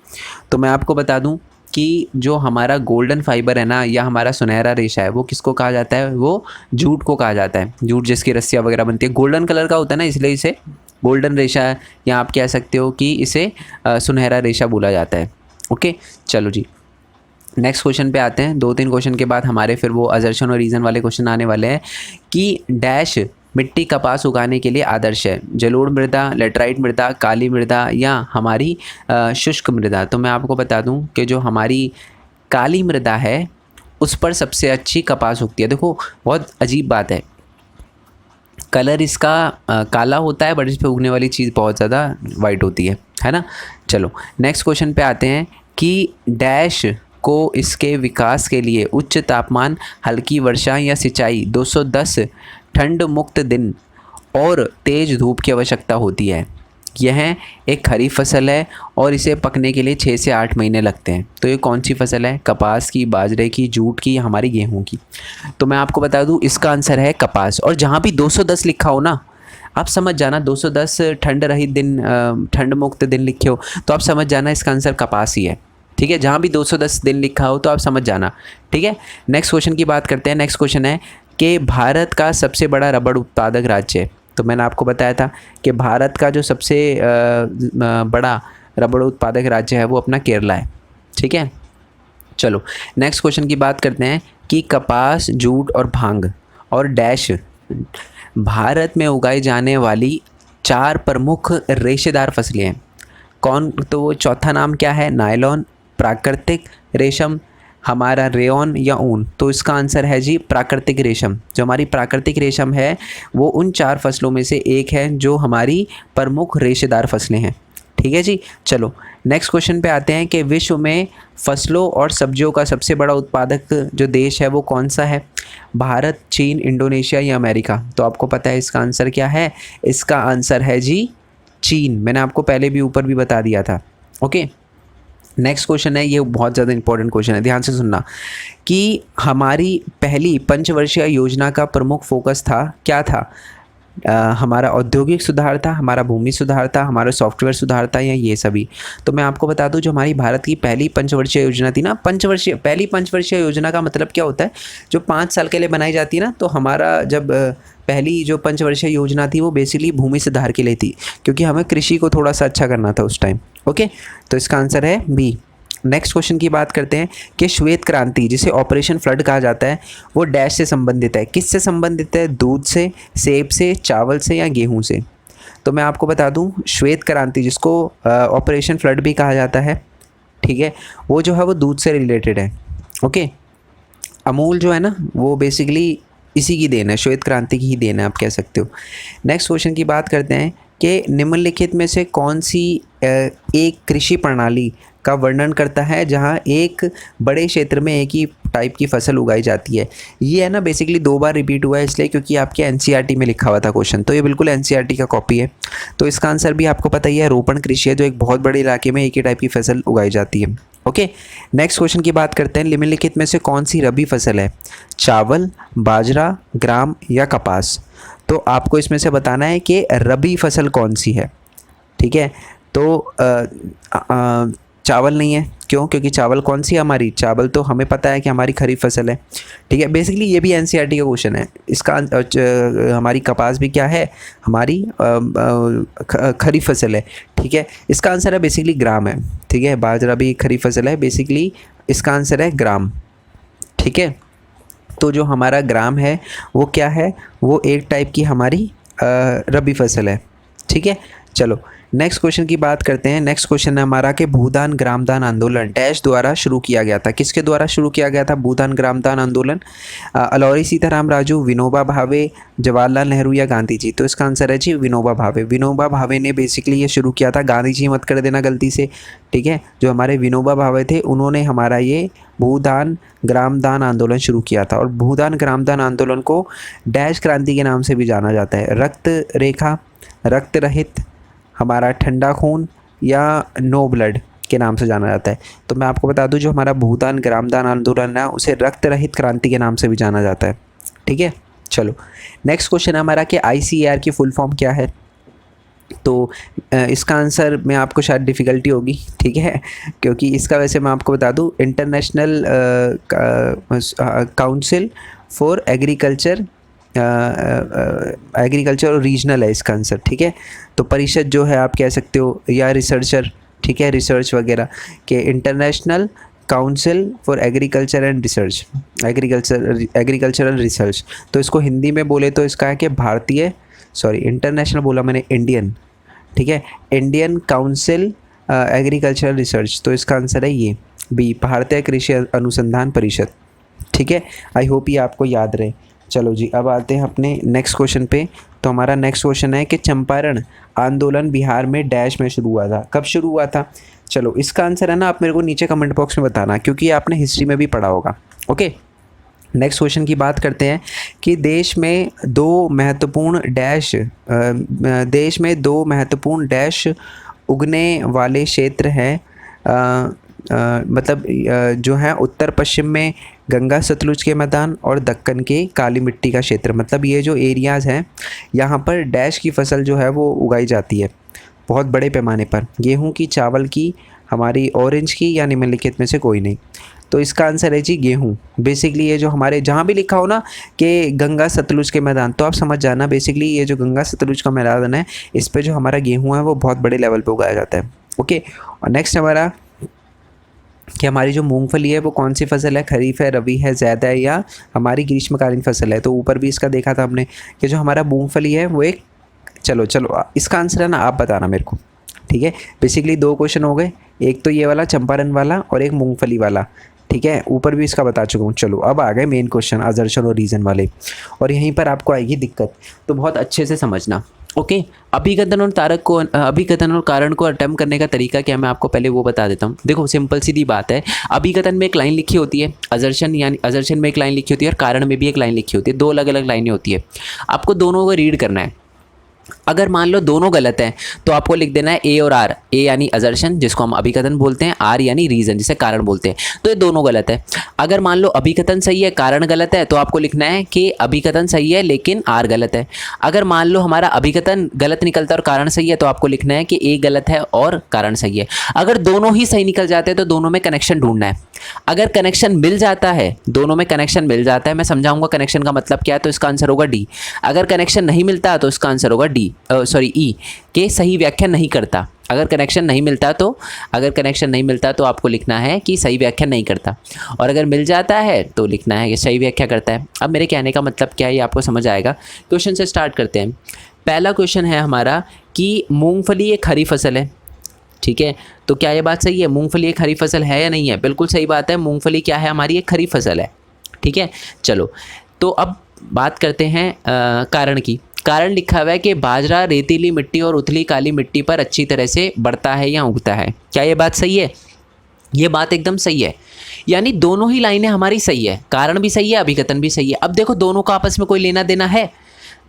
तो मैं आपको बता दूं कि जो हमारा गोल्डन फाइबर है ना, या हमारा सुनहरा रेशा है, वो किसको कहा जाता है, वो जूट को कहा जाता है। जूट जिसकी रस्सियाँ वगैरह बनती है, गोल्डन कलर का होता है ना, इसलिए इसे गोल्डन रेशा है, या आप कह सकते हो कि इसे सुनहरा रेशा बोला जाता है। ओके, चलो जी नेक्स्ट क्वेश्चन पे आते हैं। 2-3 क्वेश्चन के बाद हमारे फिर वो असर्शन और रीज़न वाले क्वेश्चन आने वाले हैं कि डैश मिट्टी कपास उगाने के लिए आदर्श है, जलोढ़ मृदा, लेटराइट मृदा, काली मृदा या हमारी शुष्क मृदा। तो मैं आपको बता दूं कि जो हमारी काली मृदा है उस पर सबसे अच्छी कपास उगती है। देखो बहुत अजीब बात है, कलर इसका काला होता है बट इस पर उगने वाली चीज़ बहुत ज़्यादा वाइट होती है ना। चलो नेक्स्ट क्वेश्चन पे आते हैं कि डैश को इसके विकास के लिए उच्च तापमान, हल्की वर्षा या सिंचाई, 210 ठंड मुक्त दिन और तेज़ धूप की आवश्यकता होती है। यह एक खरीफ फसल है और इसे पकने के लिए 6 से 8 महीने लगते हैं। तो ये कौन सी फसल है, कपास की, बाजरे की, जूट की या हमारी गेहूं की। तो मैं आपको बता दूं इसका आंसर है कपास। और जहाँ भी 210 लिखा हो ना, आप समझ जाना 210 ठंड रहित दिन, ठंड मुक्त दिन लिखे हो तो आप समझ जाना इसका आंसर कपास ही है, ठीक है। जहाँ भी 210 दिन लिखा हो तो आप समझ जाना, ठीक है। नेक्स्ट क्वेश्चन की बात करते हैं। नेक्स्ट क्वेश्चन है कि भारत का सबसे बड़ा रबड़ उत्पादक राज्य है। तो मैंने आपको बताया था कि भारत का जो सबसे बड़ा रबड़ उत्पादक राज्य है वो अपना केरला है, ठीक है। चलो नेक्स्ट क्वेश्चन की बात करते हैं कि कपास, जूट और भांग और डैश भारत में उगाई जाने वाली 4 प्रमुख रेशेदार फसलें हैं। कौन, तो वो चौथा नाम क्या है, नायलॉन, प्राकृतिक रेशम, हमारा रेयॉन या ऊन। तो इसका आंसर है जी प्राकृतिक रेशम। जो हमारी प्राकृतिक रेशम है वो उन 4 फसलों में से एक है जो हमारी प्रमुख रेशेदार फसलें हैं, ठीक है जी। चलो नेक्स्ट क्वेश्चन पे आते हैं कि विश्व में फसलों और सब्जियों का सबसे बड़ा उत्पादक जो देश है वो कौन सा है, भारत, चीन, इंडोनेशिया या अमेरिका। तो आपको पता है इसका आंसर क्या है, इसका आंसर है जी चीन। मैंने आपको पहले भी ऊपर भी बता दिया था। ओके नेक्स्ट क्वेश्चन है, ये बहुत ज़्यादा इंपॉर्टेंट क्वेश्चन है, ध्यान से सुनना कि हमारी पहली पंचवर्षीय योजना का प्रमुख फोकस था क्या था, हमारा औद्योगिक सुधार था, हमारा भूमि सुधार था, हमारा सॉफ्टवेयर सुधार था या ये सभी। तो मैं आपको बता दूं जो हमारी भारत की पहली पंचवर्षीय योजना थी ना, पहली पंचवर्षीय योजना का मतलब क्या होता है, जो 5 साल के लिए बनाई जाती है ना। तो हमारा जब पहली जो पंचवर्षीय योजना थी वो बेसिकली भूमि सुधार के लिए थी, क्योंकि हमें कृषि को थोड़ा सा अच्छा करना था उस टाइम। ओके तो इसका आंसर है बी, नेक्स्ट क्वेश्चन की बात करते हैं कि श्वेत क्रांति जिसे ऑपरेशन फ्लड कहा जाता है वो डैश से संबंधित है, किससे संबंधित है? दूध से, सेब से, चावल से या गेहूं से? तो मैं आपको बता दूं श्वेत क्रांति जिसको ऑपरेशन फ्लड भी कहा जाता है, ठीक है, वो जो है वो दूध से रिलेटेड है। ओके, अमूल जो है ना वो बेसिकली इसी की देन है, श्वेत क्रांति की ही देन है आप कह सकते हो। नेक्स्ट क्वेश्चन की बात करते हैं कि निम्नलिखित में से कौन सी एक कृषि प्रणाली का वर्णन करता है जहां एक बड़े क्षेत्र में एक ही टाइप की फसल उगाई जाती है? ये है ना बेसिकली 2 बार रिपीट हुआ है इसलिए क्योंकि आपके एनसीईआरटी में लिखा हुआ था क्वेश्चन, तो ये बिल्कुल एनसीईआरटी का कॉपी है। तो इसका आंसर भी आपको पता ही है, रोपण कृषि है जो एक बहुत बड़े इलाके में एक ही टाइप की फसल उगाई जाती है। ओके, नेक्स्ट क्वेश्चन की बात करते हैं, निम्नलिखित में से कौन सी रबी फसल है? चावल, बाजरा, ग्राम या कपास? तो आपको इसमें से बताना है कि रबी फसल कौन सी है, ठीक है। तो चावल नहीं है, क्यों? क्योंकि चावल कौन सी है हमारी? चावल तो हमें पता है कि हमारी खरीफ फसल है, ठीक है। बेसिकली ये भी एनसीईआरटी का क्वेश्चन है। इसका हमारी कपास भी क्या है? हमारी खरीफ फसल है, ठीक है। इसका आंसर है बेसिकली ग्राम है, ठीक है। बाजरा भी खरीफ फसल है, बेसिकली इसका आंसर है ग्राम, ठीक है। तो जो हमारा ग्राम है वो क्या है? वो एक टाइप की हमारी रबी फसल है, ठीक है। चलो नेक्स्ट क्वेश्चन की बात करते हैं। नेक्स्ट क्वेश्चन है हमारा कि भूदान ग्रामदान आंदोलन डैश द्वारा शुरू किया गया था? किसके द्वारा शुरू किया गया था भूदान ग्रामदान आंदोलन? अलौरी सीताराम राजू, विनोबा भावे, जवाहरलाल नेहरू या गांधी जी? तो इसका आंसर है जी विनोबा भावे। विनोबा भावे ने बेसिकली ये शुरू किया था, गांधी जी मत कर देना गलती से, ठीक है। जो हमारे विनोबा भावे थे उन्होंने हमारा ये भूदान ग्रामदान आंदोलन शुरू किया था। और भूदान ग्रामदान आंदोलन को डैश क्रांति के नाम से भी जाना जाता है, रक्त रेखा, रक्त रहित, हमारा ठंडा खून या नो ब्लड के नाम से जाना जाता है। तो मैं आपको बता दूं जो हमारा भूदान ग्रामदान आंदोलन है उसे रक्त रहित क्रांति के नाम से भी जाना जाता है, ठीक है। चलो नेक्स्ट क्वेश्चन है हमारा कि आईसीएआर की फुल फॉर्म क्या है? तो इसका आंसर में आपको शायद डिफ़िकल्टी होगी, ठीक है, क्योंकि इसका वैसे मैं आपको बता दूं इंटरनेशनल काउंसिल फॉर एग्रीकल्चर और रीजनल है इसका आंसर, ठीक है। तो परिषद जो है आप कह सकते हो या रिसर्चर, ठीक है, रिसर्च वगैरह के international council for agriculture and research, agricultural research. तो इसको हिंदी में बोले तो इसका है कि इंटरनेशनल बोला मैंने, इंडियन, ठीक है, इंडियन काउंसिल एग्रीकल्चरल रिसर्च। तो इसका आंसर है ये बी, भारतीय कृषि अनुसंधान परिषद, ठीक है। आई होप ये आपको याद रहे। चलो जी अब आते हैं अपने नेक्स्ट क्वेश्चन पे। तो हमारा नेक्स्ट क्वेश्चन है कि चंपारण आंदोलन बिहार में डैश में शुरू हुआ था? कब शुरू हुआ था? चलो इसका आंसर है ना आप मेरे को नीचे कमेंट बॉक्स में बताना, क्योंकि आपने हिस्ट्री में भी पढ़ा होगा। ओके, नेक्स्ट क्वेश्चन की बात करते हैं कि देश में दो महत्वपूर्ण डैश उगने वाले क्षेत्र हैं, मतलब जो है उत्तर पश्चिम में गंगा सतलुज के मैदान और दक्कन के काली मिट्टी का क्षेत्र। मतलब ये जो एरियाज़ हैं यहाँ पर डैश की फसल जो है वो उगाई जाती है बहुत बड़े पैमाने पर, गेहूं की, चावल की, हमारी ऑरेंज की या निम्नलिखित में से कोई नहीं। तो इसका आंसर है जी गेहूं। बेसिकली ये जो हमारे जहाँ भी लिखा हो ना कि गंगा सतलुज के मैदान, तो आप समझ जाना बेसिकली ये जो गंगा सतलुज का मैदान है इस पर जो हमारा गेहूँ है वो बहुत बड़े लेवल पर उगाया जाता है। ओके, और नेक्स्ट हमारा कि हमारी जो मूंगफली है वो कौन सी फसल है? खरीफ है, रबी है, ज़ैद है या हमारी ग्रीष्मकालीन फसल है? तो ऊपर भी इसका देखा था हमने कि जो हमारा मूंगफली है वो एक, चलो इसका आंसर है ना आप बताना मेरे को, ठीक है। बेसिकली 2 क्वेश्चन हो गए, एक तो ये वाला चंपारण वाला और एक मूंगफली वाला, ठीक है। ऊपर भी इसका बता चुका हूँ। चलो अब आ गए मेन क्वेश्चन असर्शन और रीज़न वाले, और यहीं पर आपको आएगी दिक्कत, तो बहुत अच्छे से समझना। ओके, अभिकथन और कारण को अटेम्प्ट करने का तरीका क्या है मैं आपको पहले वो बता देता हूँ। देखो सिंपल सीधी बात है, अभिकथन में एक लाइन लिखी होती है, असर्शन में एक लाइन लिखी होती है और कारण में भी एक लाइन लिखी होती है, 2 अलग अलग लाइनें होती है। आपको दोनों को रीड करना है। अगर मान लो दोनों गलत हैं तो आपको लिख देना है ए और आर, ए यानी असर्शन जिसको हम अभिकथन बोलते हैं, आर यानी रीज़न जिसे कारण बोलते हैं, तो ये दोनों गलत है। अगर मान लो अभिकथन सही है कारण गलत है तो आपको लिखना है कि अभिकथन सही है लेकिन आर गलत है। अगर मान लो हमारा अभिकथन गलत निकलता है और कारण सही है तो आपको लिखना है कि ए गलत है और कारण सही है। अगर दोनों ही सही निकल जाते हैं तो दोनों में कनेक्शन ढूंढना है। अगर कनेक्शन मिल जाता है, दोनों में कनेक्शन मिल जाता है, मैं समझाऊंगा कनेक्शन का मतलब क्या है, तो इसका आंसर होगा डी। अगर कनेक्शन नहीं मिलता तो इसका आंसर होगा ई, के सही व्याख्या नहीं करता। अगर कनेक्शन नहीं मिलता तो आपको लिखना है कि सही व्याख्या नहीं करता, और अगर मिल जाता है तो लिखना है कि सही व्याख्या करता है। अब मेरे कहने का मतलब क्या है ये आपको समझ आएगा। क्वेश्चन से स्टार्ट करते हैं। पहला क्वेश्चन है हमारा कि मूंगफली एक खरीफ फसल है, ठीक है। तो क्या ये बात सही है, मूंगफली एक खरीफ फसल है या नहीं है? बिल्कुल सही बात है, मूंगफली क्या है हमारी, एक खरीफ फसल है, ठीक है। चलो तो अब बात करते हैं कारण की। कारण लिखा हुआ है कि बाजरा रेतीली मिट्टी और उथली काली मिट्टी पर अच्छी तरह से बढ़ता है या उगता है। क्या ये बात सही है? ये बात एकदम सही है, यानी दोनों ही लाइनें हमारी सही है, कारण भी सही है, अभिकथन भी सही है। अब देखो दोनों का आपस में कोई लेना देना है?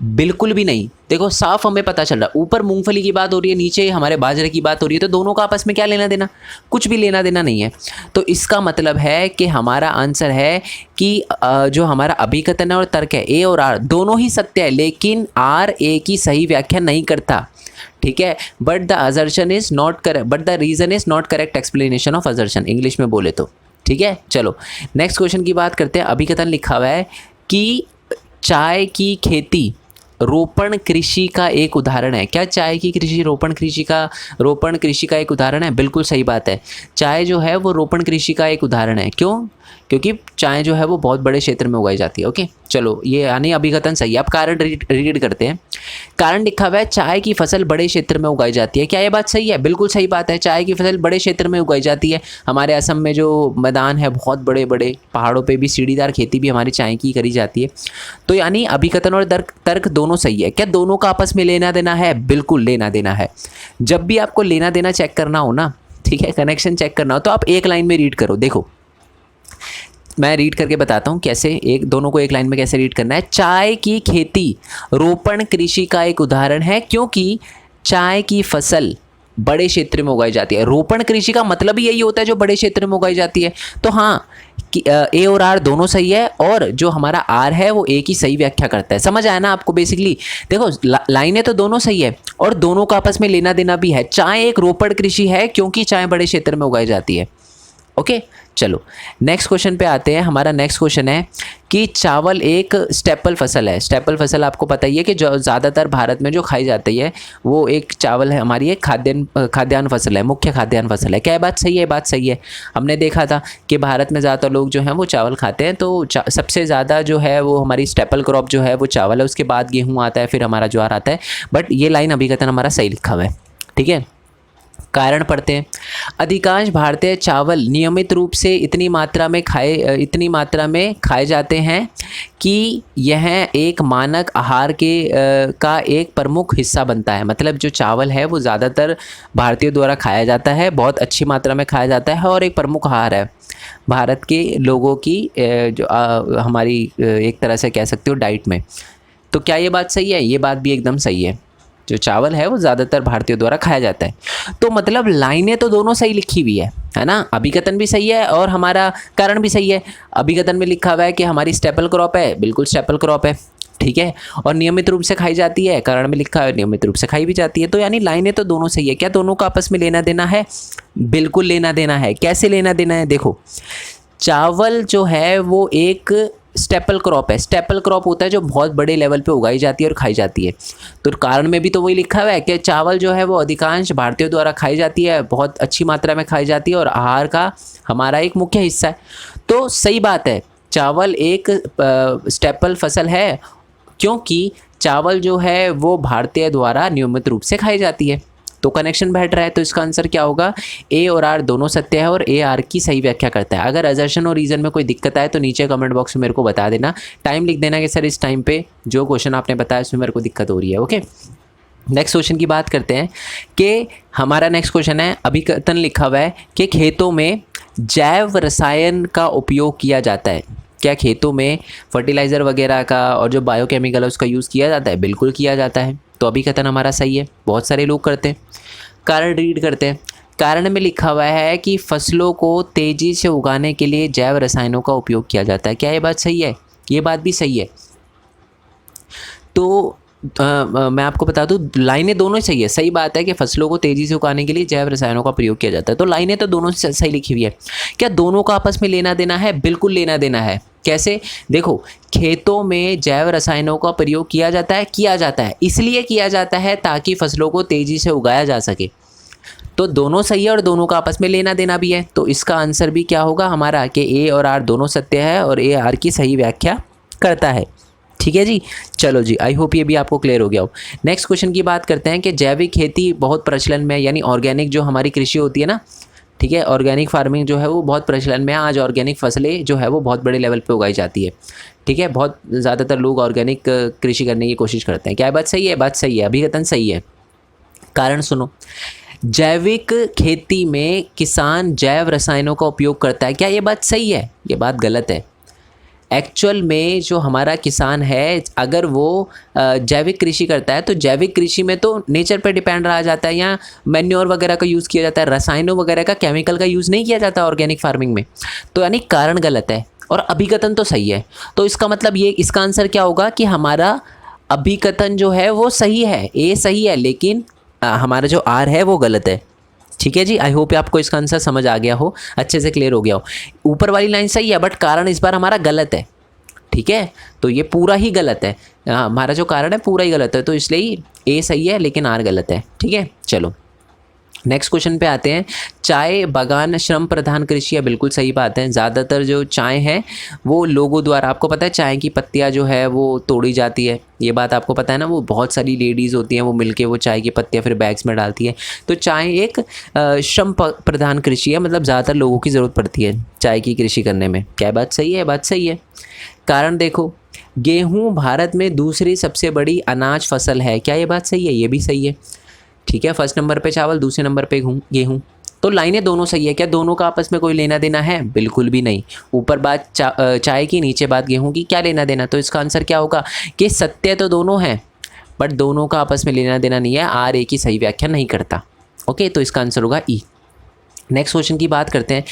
बिल्कुल भी नहीं। देखो साफ हमें पता चल रहा है, ऊपर मूंगफली की बात हो रही है, नीचे हमारे बाजरे की बात हो रही है, तो दोनों का आपस में क्या लेना देना? कुछ भी लेना देना नहीं है। तो इसका मतलब है कि हमारा आंसर है कि जो हमारा अभिकथन है और तर्क है, ए और आर दोनों ही सत्य है, लेकिन आर ए की सही व्याख्या नहीं करता, ठीक है। But the assertion is not correct, but the reason is not correct explanation of assertion, English में बोले तो, ठीक है। चलो नेक्स्ट क्वेश्चन की बात करते हैं। अभिकथन लिखा हुआ है कि चाय की खेती रोपण कृषि का एक उदाहरण है। क्या चाय की कृषि रोपण कृषि का एक उदाहरण है? बिल्कुल सही बात है, चाय जो है वो रोपण कृषि का एक उदाहरण है। क्यों? क्योंकि चाय जो है वो बहुत बड़े क्षेत्र में उगाई जाती है। ओके चलो, ये यानी अभिकथन सही है। अब कारण रीड करते हैं। कारण लिखा हुआ है चाय की फसल बड़े क्षेत्र में उगाई जाती है। क्या ये बात सही है? बिल्कुल सही बात है, चाय की फसल बड़े क्षेत्र में उगाई जाती है। हमारे असम में जो मैदान है बहुत बड़े बड़े, पहाड़ों पे भी सीढ़ीदार खेती भी हमारी चाय की करी जाती है। तो यानी अभिकथन और तर्क दोनों सही है। क्या दोनों का आपस में लेना देना है? बिल्कुल लेना देना है। जब भी आपको लेना देना चेक करना हो ना, ठीक है, कनेक्शन चेक करना हो, तो आप एक लाइन में रीड करो। देखो मैं रीड करके बताता हूँ कैसे, एक दोनों को एक लाइन में कैसे रीड करना है। चाय की खेती रोपण कृषि का एक उदाहरण है क्योंकि चाय की फसल बड़े क्षेत्र में उगाई जाती है। रोपण कृषि का मतलब ही यही होता है जो बड़े क्षेत्र में उगाई जाती है। तो हाँ, ए और आर दोनों सही है, और जो हमारा आर है वो ए की सही व्याख्या करता है। समझ आया ना आपको? बेसिकली देखो लाइनें तो दोनों सही है और दोनों का आपस में लेना देना भी है। चाय एक रोपण कृषि है क्योंकि चाय बड़े क्षेत्र में उगाई जाती है। ओके चलो नेक्स्ट क्वेश्चन पे आते हैं। हमारा नेक्स्ट क्वेश्चन है कि चावल एक स्टेपल फसल है। स्टेपल फसल आपको पता ही है कि जो ज़्यादातर भारत में जो खाई जाती है वो एक चावल है, हमारी एक खाद्यान्न फसल है, मुख्य खाद्यान्न फसल है। क्या ये बात सही है? बात सही है। हमने देखा था कि भारत में ज़्यादातर लोग जो हैं वो चावल खाते हैं, तो सबसे ज़्यादा जो है वो हमारी स्टेपल क्रॉप जो है वो चावल है, उसके बाद गेहूँ आता है, फिर हमारा ज्वार आता है। बट ये लाइन अभिकथन हमारा सही लिखा हुआ है, ठीक है। कारण पढ़ते हैं। अधिकांश भारतीय चावल नियमित रूप से इतनी मात्रा में खाए जाते हैं कि यह एक मानक आहार का एक प्रमुख हिस्सा बनता है। मतलब जो चावल है वो ज़्यादातर भारतीयों द्वारा खाया जाता है, बहुत अच्छी मात्रा में खाया जाता है और एक प्रमुख आहार है भारत के लोगों की, जो हमारी एक तरह से कह सकते हो डाइट में। तो क्या ये बात सही है? ये बात भी एकदम सही है, जो चावल है वो ज़्यादातर भारतीयों द्वारा खाया जाता है। तो मतलब लाइनें तो दोनों सही लिखी हुई है ना? अभिकथन भी सही है और हमारा कारण भी सही है। अभिकथन में लिखा हुआ है कि हमारी स्टेपल क्रॉप है, बिल्कुल स्टेपल क्रॉप है, ठीक है, और नियमित रूप से खाई जाती है। कारण में लिखा है नियमित रूप से खाई भी जाती है। तो यानी लाइनें तो दोनों सही है। क्या दोनों का आपस में लेना देना है? बिल्कुल लेना देना है। कैसे लेना देना है? देखो चावल जो है वो एक स्टेपल क्रॉप है। स्टेपल क्रॉप होता है जो बहुत बड़े लेवल पे उगाई जाती है और खाई जाती है। तो कारण में भी तो वही लिखा हुआ है कि चावल जो है वो अधिकांश भारतीयों द्वारा खाई जाती है, बहुत अच्छी मात्रा में खाई जाती है और आहार का हमारा एक मुख्य हिस्सा है। तो सही बात है, चावल एक स्टेपल फसल है क्योंकि चावल जो है वो भारतीय द्वारा नियमित रूप से खाई जाती है। तो कनेक्शन बैठ रहा है, तो इसका आंसर क्या होगा? ए और आर दोनों सत्य है और ए आर की सही व्याख्या करता है। अगर असर्शन और रीजन में कोई दिक्कत आए तो नीचे कमेंट बॉक्स में मेरे को बता देना, टाइम लिख देना कि सर इस टाइम पे जो क्वेश्चन आपने बताया उसमें मेरे को दिक्कत हो रही है। ओके नेक्स्ट क्वेश्चन की बात करते हैं कि हमारा नेक्स्ट क्वेश्चन है, अभिकथन लिखा हुआ है कि खेतों में जैव रसायन का उपयोग किया जाता है। क्या खेतों में फर्टिलाइज़र वगैरह का और जो बायोकेमिकल है उसका यूज़ किया जाता है? बिल्कुल किया जाता है। तो अभिकथन हमारा सही है, बहुत सारे लोग करते हैं। कारण रीड करते हैं। कारण में लिखा हुआ है कि फसलों को तेज़ी से उगाने के लिए जैव रसायनों का उपयोग किया जाता है। क्या ये बात सही है? ये बात भी सही है। तो मैं आपको बता दूं लाइनें दोनों ही सही है। सही बात है कि फसलों को तेज़ी से उगाने के लिए जैव रसायनों का प्रयोग किया जाता है। तो लाइनें तो दोनों सही लिखी हुई है। क्या दोनों का आपस में लेना देना है? बिल्कुल लेना देना है। कैसे? देखो खेतों में जैव रसायनों का प्रयोग किया जाता है इसलिए किया जाता है ताकि फसलों को तेज़ी से उगाया जा सके। तो दोनों सही है और दोनों का आपस में लेना देना भी है, तो इसका आंसर भी क्या होगा हमारा कि ए और आर दोनों सत्य है और ए आर की सही व्याख्या करता है। ठीक है जी, चलो जी, आई होप ये भी आपको क्लियर हो गया हो। नेक्स्ट क्वेश्चन की बात करते हैं कि जैविक खेती बहुत प्रचलन में है, यानी ऑर्गेनिक जो हमारी कृषि होती है ना, ठीक है, ऑर्गेनिक फार्मिंग जो है वो बहुत प्रचलन में है। आज ऑर्गेनिक फसलें जो है वो बहुत बड़े लेवल पे उगाई जाती है। ठीक है, बहुत ज़्यादातर लोग ऑर्गेनिक कृषि करने की कोशिश करते हैं। क्या बात सही है? बात सही है, अभिकथन सही है। कारण सुनो, जैविक खेती में किसान जैव रसायनों का उपयोग करता है। क्या ये बात सही है? ये बात गलत है। एक्चुअल में जो हमारा किसान है, अगर वो जैविक कृषि करता है तो जैविक कृषि में तो नेचर पे डिपेंड रहा जाता है, या मैन्योर वगैरह का यूज़ किया जाता है, रसायनों वगैरह का, केमिकल का यूज़ नहीं किया जाता ऑर्गेनिक फार्मिंग में। तो यानी कारण गलत है और अभिकथन तो सही है। तो इसका मतलब ये, इसका आंसर क्या होगा कि हमारा अभिकथन जो है वो सही है, ए सही है, लेकिन हमारा जो आर है वो गलत है। ठीक है जी, आई होप आपको इसका आंसर समझ आ गया हो, अच्छे से क्लियर हो गया हो। ऊपर वाली लाइन सही है बट कारण इस बार हमारा गलत है। ठीक है, तो ये पूरा ही गलत है, हमारा जो कारण है पूरा ही गलत है, तो इसलिए ए सही है लेकिन आर गलत है। ठीक है, चलो नेक्स्ट क्वेश्चन पे आते हैं। चाय बागान श्रम प्रधान कृषि है, बिल्कुल सही बात है। ज़्यादातर जो चाय है वो लोगों द्वारा, आपको पता है चाय की पत्तियां जो है वो तोड़ी जाती है, ये बात आपको पता है ना। वो बहुत सारी लेडीज़ होती हैं, वो मिलके वो चाय की पत्तियां फिर बैग्स में डालती है। तो चाय एक श्रम प्रधान कृषि है, मतलब ज़्यादातर लोगों की ज़रूरत पड़ती है चाय की कृषि करने में। क्या बात सही है? बात सही है। कारण देखो, गेहूँ भारत में दूसरी सबसे बड़ी अनाज फसल है। क्या ये बात सही है? ये भी सही है। ठीक है, फर्स्ट नंबर पे चावल, दूसरे नंबर पे गेहूँ। तो लाइनें दोनों सही है। क्या दोनों का आपस में कोई लेना देना है? बिल्कुल भी नहीं। ऊपर बात चाय की, नीचे बात गेहूं की, क्या लेना देना? तो इसका आंसर क्या होगा कि सत्य तो दोनों हैं बट दोनों का आपस में लेना देना नहीं है। आर ए की सही व्याख्या नहीं करता। ओके, तो इसका आंसर होगा ई। नेक्स्ट क्वेश्चन की बात करते हैं।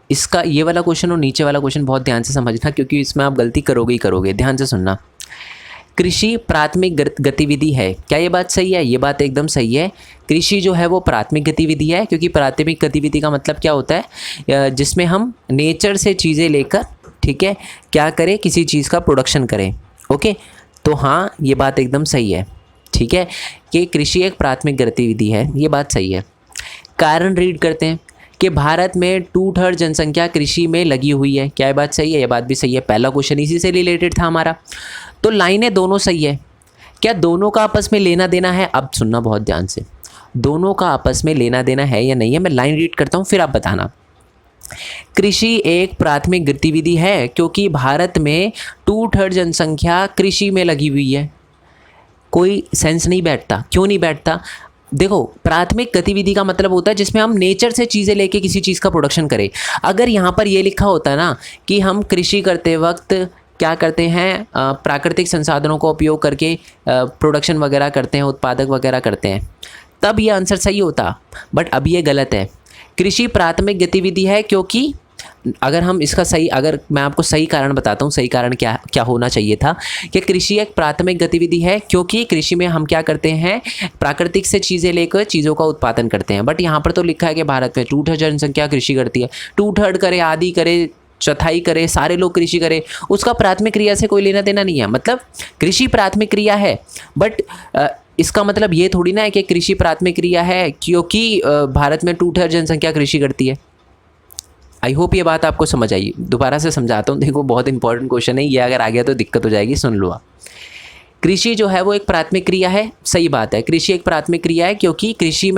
इसका ये वाला क्वेश्चन और नीचे वाला क्वेश्चन बहुत ध्यान से समझना, क्योंकि इसमें आप गलती करोगे ही करोगे। ध्यान से सुनना। कृषि प्राथमिक गतिविधि है। क्या ये बात सही है? ये बात एकदम सही है। कृषि जो है वो प्राथमिक गतिविधि है, क्योंकि प्राथमिक गतिविधि का मतलब क्या होता है, जिसमें हम नेचर से चीज़ें लेकर, ठीक है, क्या करें, किसी चीज़ का प्रोडक्शन करें। ओके, तो हाँ ये बात एकदम सही है। ठीक है, कि कृषि एक प्राथमिक गतिविधि है, ये बात सही है। कारण रीड करते हैं कि भारत में 2/3 जनसंख्या कृषि में लगी हुई है। क्या ये बात सही है? ये बात भी सही है। पहला क्वेश्चन इसी से रिलेटेड था हमारा। तो लाइनें दोनों सही है। क्या दोनों का आपस में लेना देना है? अब सुनना बहुत ध्यान से, दोनों का आपस में लेना देना है या नहीं है। मैं लाइन रीड करता हूँ फिर आप बताना। कृषि एक प्राथमिक गतिविधि है क्योंकि भारत में 2/3 जनसंख्या कृषि में लगी हुई है। कोई सेंस नहीं बैठता। क्यों नहीं बैठता? देखो, प्राथमिक गतिविधि का मतलब होता है जिसमें हम नेचर से चीज़ें लेके किसी चीज़ का प्रोडक्शन करें। अगर यहाँ पर ये लिखा होता ना कि हम कृषि करते वक्त क्या करते हैं, प्राकृतिक संसाधनों का उपयोग करके प्रोडक्शन वगैरह करते हैं, उत्पादक वगैरह करते हैं, तब ये आंसर सही होता। बट अब ये गलत है। कृषि प्राथमिक गतिविधि है क्योंकि, अगर हम इसका सही, अगर मैं आपको सही कारण बताता हूँ, सही कारण क्या क्या होना चाहिए था कि कृषि एक प्राथमिक गतिविधि है क्योंकि कृषि में हम क्या करते हैं, प्राकृतिक से चीज़ें लेकर चीज़ों का उत्पादन करते हैं। बट यहाँ पर तो लिखा है कि भारत में 2/3 जनसंख्या कृषि करती है। 2/3 करे, आधी करे, चौथाई करे, सारे लोग कृषि करें, उसका प्राथमिक क्रिया से कोई लेना देना नहीं है। मतलब कृषि प्राथमिक क्रिया है, बट इसका मतलब ये थोड़ी ना है कि कृषि प्राथमिक क्रिया है क्योंकि भारत में 2/3 जनसंख्या कृषि करती है। आई होप ये बात आपको समझ आई। दोबारा से समझाता हूँ, देखो बहुत इंपॉर्टेंट क्वेश्चन है ये, अगर आ गया तो दिक्कत हो जाएगी, सुन लो आप। कृषि जो है वो एक प्राथमिक क्रिया है, सही बात है। कृषि एक प्राथमिक क्रिया है क्योंकि कृषि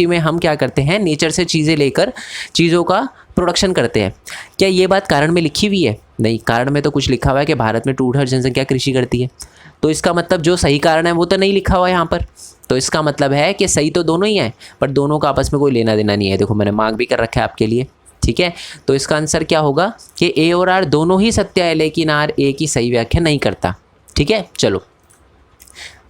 में हम क्या करते हैं, नेचर से चीज़ें लेकर चीज़ों का प्रोडक्शन करते हैं। क्या ये बात कारण में लिखी हुई है? नहीं, कारण में तो कुछ लिखा हुआ है कि भारत में 2/3 जनसंख्या कृषि करती है। तो इसका मतलब जो सही कारण है वो तो नहीं लिखा हुआ है यहाँ पर। तो इसका मतलब है कि सही तो दोनों ही हैं, पर दोनों का आपस में कोई लेना देना नहीं है। देखो मैंने मार्क भी कर रखा है आपके लिए। ठीक है, तो इसका आंसर क्या होगा कि ए और आर दोनों ही सत्य है, लेकिन आर ए की सही व्याख्या नहीं करता। ठीक है, चलो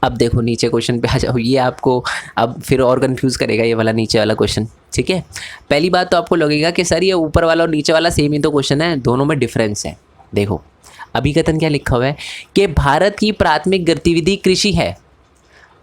अब देखो नीचे क्वेश्चन पे आ जाओ। ये आपको अब फिर और कंफ्यूज करेगा ये वाला नीचे वाला क्वेश्चन। ठीक है, पहली बात तो आपको लगेगा कि सर ये ऊपर वाला और नीचे वाला सेम ही तो क्वेश्चन है, दोनों में डिफरेंस है। देखो अभिकथन क्या लिखा हुआ है कि भारत की प्राथमिक गतिविधि कृषि है।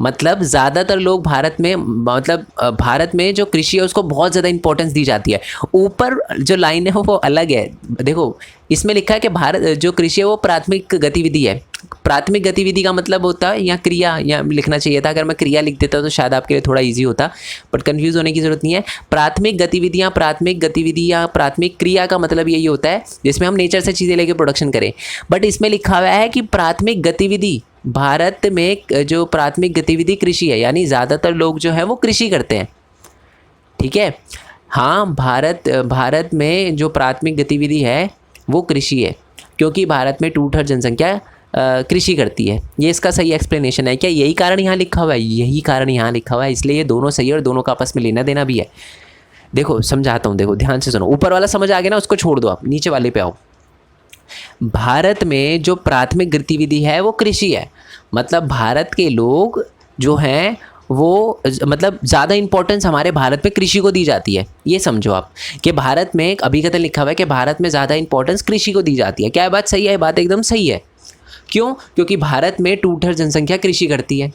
मतलब ज़्यादातर लोग भारत में जो कृषि है उसको बहुत ज़्यादा इंपॉर्टेंस दी जाती है। ऊपर जो लाइन है वो अलग है। देखो इसमें लिखा है कि भारत जो कृषि है वो प्राथमिक गतिविधि है। प्राथमिक गतिविधि का मतलब होता है या क्रिया, या लिखना चाहिए था, अगर मैं क्रिया लिख देता तो शायद आपके लिए थोड़ा ईजी होता, बट कन्फ्यूज़ होने की ज़रूरत नहीं है। प्राथमिक गतिविधि या प्राथमिक क्रिया का मतलब यही होता है जिसमें हम नेचर से चीज़ें लेके प्रोडक्शन करें। बट इसमें लिखा हुआ है कि प्राथमिक गतिविधि, भारत में जो प्राथमिक गतिविधि कृषि है, यानी ज़्यादातर लोग जो है वो कृषि करते हैं। ठीक है, हाँ, भारत में जो प्राथमिक गतिविधि है वो कृषि है, क्योंकि भारत में 2/3 जनसंख्या कृषि करती है। ये इसका सही एक्सप्लेनेशन है क्या? यही कारण यहाँ लिखा हुआ है, यही कारण यहाँ लिखा हुआ है, इसलिए ये दोनों सही है और दोनों का आपस में लेना देना भी है। देखो समझाता हूँ, देखो ध्यान से सुनो, ऊपर वाला समझ आ गया ना, उसको छोड़ दो, आप नीचे वाले पे आओ। भारत में जो प्राथमिक गतिविधि है वो कृषि है, मतलब भारत के लोग जो हैं वो मतलब ज़्यादा इंपॉर्टेंस हमारे भारत में कृषि को दी जाती है। ये समझो आप कि भारत में एक अभिकथन लिखा हुआ है कि भारत में ज़्यादा इंपॉर्टेंस कृषि को दी जाती है। क्या ये बात सही है? ये बात एकदम सही है। क्यों? क्योंकि भारत में 2/3 जनसंख्या कृषि करती है।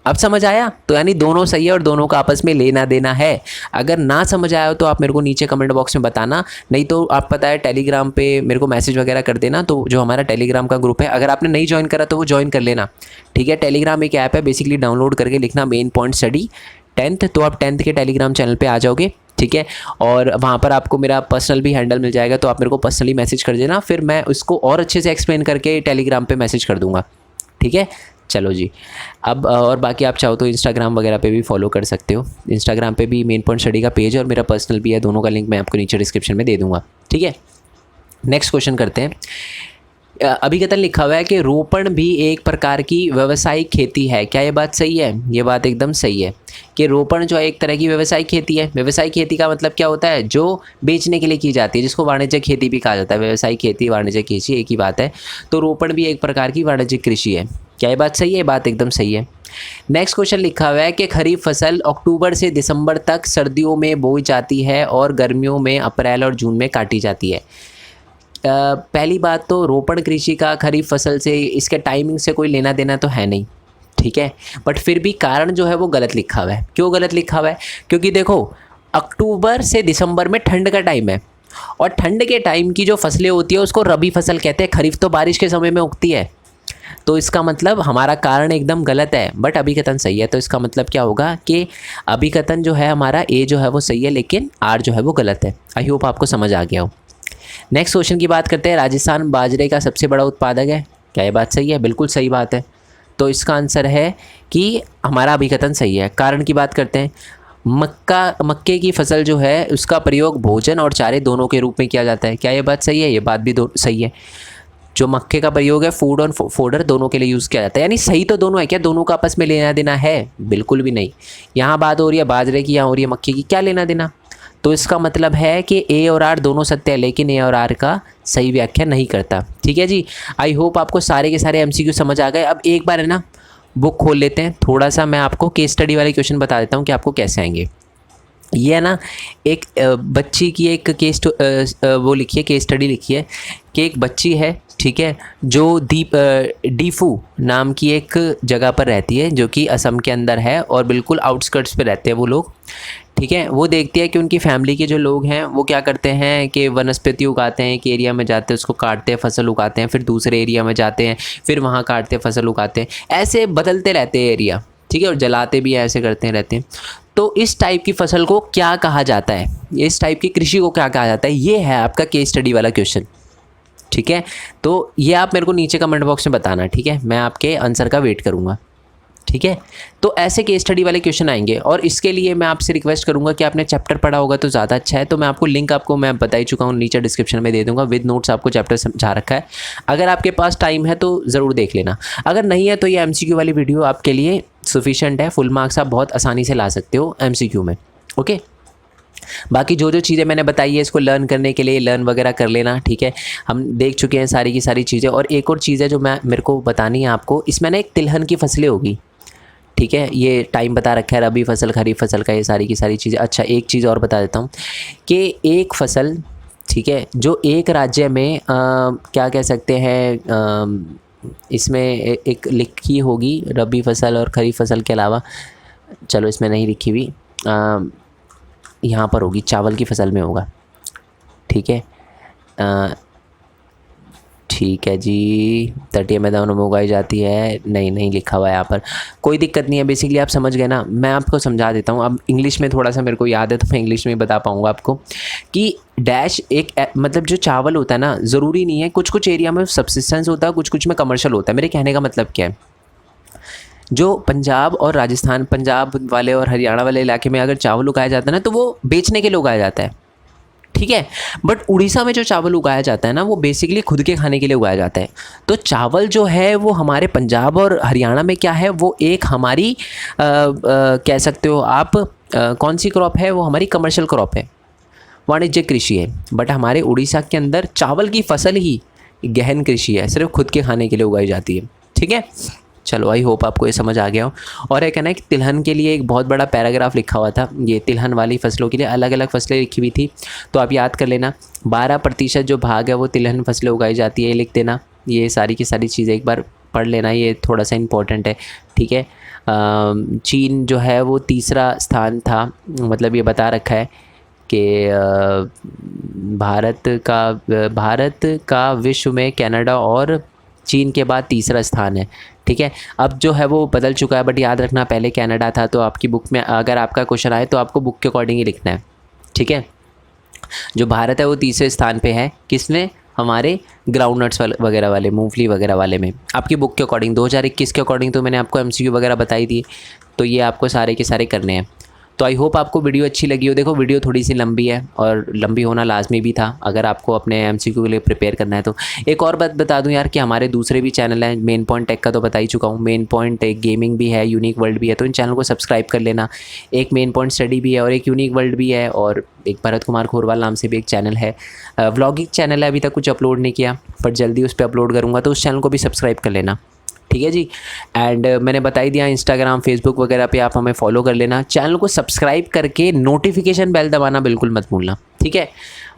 अब समझ आया? तो यानी दोनों सही है और दोनों का आपस में लेना देना है। अगर ना समझ आया हो तो आप मेरे को नीचे कमेंट बॉक्स में बताना, नहीं तो आप पता है टेलीग्राम पे मेरे को मैसेज वगैरह कर देना। तो जो हमारा टेलीग्राम का ग्रुप है, अगर आपने नहीं ज्वाइन करा तो वो ज्वाइन कर लेना। ठीक है, टेलीग्राम एक ऐप है, बेसिकली डाउनलोड करके लिखना मेन पॉइंट स्टडी 10th, तो आप 10th के टेलीग्राम चैनल पर आ जाओगे। ठीक है, और वहाँ पर आपको मेरा पर्सनल भी हैंडल मिल जाएगा, तो आप मेरे को पर्सनली मैसेज कर देना, फिर मैं उसको और अच्छे से एक्सप्लेन करके टेलीग्राम पे मैसेज कर दूँगा। ठीक है, चलो जी। अब और बाकी आप चाहो तो इंस्टाग्राम वगैरह पे भी फॉलो कर सकते हो। इंस्टाग्राम पे भी मेन पॉइंट स्टडी का पेज है और मेरा पर्सनल भी है, दोनों का लिंक मैं आपको नीचे डिस्क्रिप्शन में दे दूँगा। ठीक है, नेक्स्ट क्वेश्चन करते हैं। अभिकथन लिखा हुआ है कि रोपण भी एक प्रकार की व्यावसायिक खेती है। क्या ये बात सही है? ये बात एकदम सही है कि रोपण जो है एक तरह की व्यावसायिक खेती है। व्यावसायिक खेती का मतलब क्या होता है? जो बेचने के लिए की जाती है, जिसको वाणिज्यिक खेती भी कहा जाता है। व्यावसायिक खेती, वाणिज्यिक खेती एक ही बात है। तो रोपण भी एक प्रकार की वाणिज्यिक कृषि है। क्या ये बात सही है? ये बात एकदम सही है। नेक्स्ट क्वेश्चन लिखा हुआ है कि खरीफ फसल अक्टूबर से दिसंबर तक सर्दियों में बोई जाती है और गर्मियों में अप्रैल और जून में काटी जाती है। पहली बात तो रोपण कृषि का खरीफ फसल से, इसके टाइमिंग से कोई लेना देना तो है नहीं। ठीक है, बट फिर भी कारण जो है वो गलत लिखा हुआ है। क्यों गलत लिखा हुआ है? क्योंकि देखो अक्टूबर से दिसंबर में ठंड का टाइम है, और ठंड के टाइम की जो फसलें होती है उसको रबी फसल कहते हैं। खरीफ तो बारिश के समय में उगती है, तो इसका मतलब हमारा कारण एकदम गलत है, बट अभिकथन सही है। तो इसका मतलब क्या होगा कि अभिकथन जो है हमारा ए जो है वो सही है, लेकिन आर जो है वो गलत है। आई होप आपको समझ आ गया हो। नेक्स्ट क्वेश्चन की बात करते हैं। राजस्थान बाजरे का सबसे बड़ा उत्पादक है। क्या ये बात सही है? बिल्कुल सही बात है। तो इसका आंसर है कि हमारा अभिकथन सही है। कारण की बात करते हैं। मक्के की फसल जो है उसका प्रयोग भोजन और चारे दोनों के रूप में किया जाता है। क्या ये बात सही है? ये बात भी सही है। जो मक्के का प्रयोग है फूड और फोडर दोनों के लिए यूज़ किया जाता है। यानी सही तो दोनों है। क्या दोनों का आपस में लेना देना है? बिल्कुल भी नहीं। यहाँ बात हो रही है बाजरे की, यहाँ हो रही है मक्के की, क्या लेना देना? तो इसका मतलब है कि ए और आर दोनों सत्य है, लेकिन ए और आर का सही व्याख्या नहीं करता। ठीक है जी, आई होप आपको सारे के सारे एमसीक्यू समझ आ गए। अब एक बार है ना बुक खोल लेते हैं, थोड़ा सा मैं आपको केस स्टडी वाले क्वेश्चन बता देता हूँ कि आपको कैसे आएंगे। ये है ना एक बच्ची की एक वो लिखी है, केस स्टडी लिखी है कि एक बच्ची है, ठीक है, जो डीफू नाम की एक जगह पर रहती है जो कि असम के अंदर है और बिल्कुल आउटस्कर्ट्स पे रहते हैं वो लोग। ठीक है, वो देखती है कि उनकी फैमिली के जो लोग हैं वो क्या करते हैं कि वनस्पति उगाते हैं, एक एरिया में जाते हैं उसको काटते हैं, फसल उगाते हैं, फिर दूसरे एरिया में जाते हैं, फिर वहाँ काटते हैं, फसल उगाते हैं, ऐसे बदलते रहते हैं एरिया। ठीक है, और जलाते भी ऐसे करते रहते हैं। तो इस टाइप की फसल को क्या कहा जाता है? इस टाइप की कृषि को क्या कहा जाता है? ये है आपका केस स्टडी वाला क्वेश्चन। ठीक है, तो ये आप मेरे को नीचे कमेंट बॉक्स में बताना। ठीक है, मैं आपके आंसर का वेट करूँगा। ठीक है, तो ऐसे केस स्टडी वाले क्वेश्चन आएंगे और इसके लिए मैं आपसे रिक्वेस्ट करूंगा कि आपने चैप्टर पढ़ा होगा तो ज़्यादा अच्छा है। तो मैं आपको लिंक मैं बता ही चुका हूँ, नीचे डिस्क्रिप्शन में दे दूंगा, विद नोट्स आपको चैप्टर समझा रखा है। अगर आपके पास टाइम है तो ज़रूर देख लेना, अगर नहीं है तो ये एमसीक्यू वाली वीडियो आपके लिए सफिशेंट है। फुल मार्क्स आप बहुत आसानी से ला सकते हो एमसीक्यू में। ओके, बाकी जो जो चीज़ें मैंने बताई है इसको लर्न करने के लिए लर्न वगैरह कर लेना। ठीक है, हम देख चुके हैं सारी की सारी चीज़ें। और एक और चीज़ है जो मेरे को बतानी है आपको, इसमें ना एक तिलहन की फसलें होगी। ठीक है, ये टाइम बता रखा है, रबी फसल, खरीफ फसल का, ये सारी की सारी चीज़ें। अच्छा, एक चीज़ और बता देता हूँ कि एक फसल, ठीक है, जो एक राज्य में क्या कह सकते हैं, इसमें एक लिखी होगी रबी फसल और खरीफ फसल के अलावा, चलो इसमें नहीं लिखी हुई, यहाँ पर होगी, चावल की फसल में होगा। ठीक है, ठीक है जी, तटीय मैदानों में उगाई जाती है, नहीं लिखा हुआ है यहाँ पर, कोई दिक्कत नहीं है। बेसिकली आप समझ गए ना, मैं आपको समझा देता हूँ। अब इंग्लिश में थोड़ा सा मेरे को याद है तो मैं इंग्लिश में बता पाऊँगा आपको कि डैश एक मतलब जो चावल होता है ना, ज़रूरी नहीं है, कुछ कुछ एरिया में सब्सिस्टेंस होता है, कुछ कुछ में कमर्शियल होता है। मेरे कहने का मतलब क्या है, जो पंजाब और राजस्थान, पंजाब वाले और हरियाणा वाले इलाके में अगर चावल उगाया जाता है ना, तो वो बेचने के लिए उगाया जाता है, ठीक है। बट उड़ीसा में जो चावल उगाया जाता है ना, वो बेसिकली खुद के खाने के लिए उगाया जाता है। तो चावल जो है वो हमारे पंजाब और हरियाणा में क्या है, वो एक हमारी कह सकते हो आप कौन सी क्रॉप है, वो हमारी कमर्शियल क्रॉप है, वाणिज्यिक कृषि है। बट हमारे उड़ीसा के अंदर चावल की फसल ही गहन कृषि है, सिर्फ खुद के खाने के लिए उगाई जाती है, ठीक है। चलो, आई होप आपको ये समझ आ गया हो। और एक है ना कि तिलहन के लिए एक बहुत बड़ा पैराग्राफ लिखा हुआ था, ये तिलहन वाली फसलों के लिए अलग अलग फसलें लिखी हुई थी, तो आप याद कर लेना। 12% जो भाग है वो तिलहन फसलें उगाई जाती है, ये लिख देना। ये सारी की सारी चीज़ें एक बार पढ़ लेना, ये थोड़ा सा इंपॉर्टेंट है, ठीक है। चीन जो है वो तीसरा स्थान था, मतलब ये बता रखा है कि भारत का विश्व में कनाडा और चीन के बाद तीसरा स्थान है, ठीक है। अब जो है वो बदल चुका है, बट याद रखना पहले कनाडा था। तो आपकी बुक में अगर आपका क्वेश्चन आए तो आपको बुक के अकॉर्डिंग ही लिखना है, ठीक है। जो भारत है वो तीसरे स्थान पे है, किसमें, हमारे ग्राउंड नट्स वगैरह वाले, मूंगफली वगैरह वाले में। आपकी बुक के अकॉर्डिंग 2021 के अकॉर्डिंग तो मैंने आपको MCQ वगैरह बताई दी, तो ये आपको सारे के सारे करने हैं। तो आई होप आपको वीडियो अच्छी लगी हो। देखो वीडियो थोड़ी सी लंबी है और लंबी होना लाजमी भी था अगर आपको अपने MCQ के लिए प्रिपेयर करना है तो। एक और बात बता दूं यार कि हमारे दूसरे भी चैनल हैं, मेन पॉइंट टेक का तो बता ही चुका हूँ, मेन पॉइंट एक गेमिंग भी है, यूनिक वर्ल्ड भी है, तो इन चैनल को सब्सक्राइब कर लेना। एक मेन पॉइंट स्टडी भी है और एक यूनिक वर्ल्ड भी है, और एक भरत कुमार खोरवाल नाम से भी एक चैनल है, व्लॉगिंग चैनल है, अभी तक कुछ अपलोड नहीं किया पर जल्दी उस पर अपलोड करूँगा, तो उस चैनल को भी सब्सक्राइब कर लेना, ठीक है जी। एंड मैंने बता ही दिया, इंस्टाग्राम फेसबुक वगैरह पे आप हमें फॉलो कर लेना, चैनल को सब्सक्राइब करके नोटिफिकेशन बेल दबाना बिल्कुल मत भूलना, ठीक है।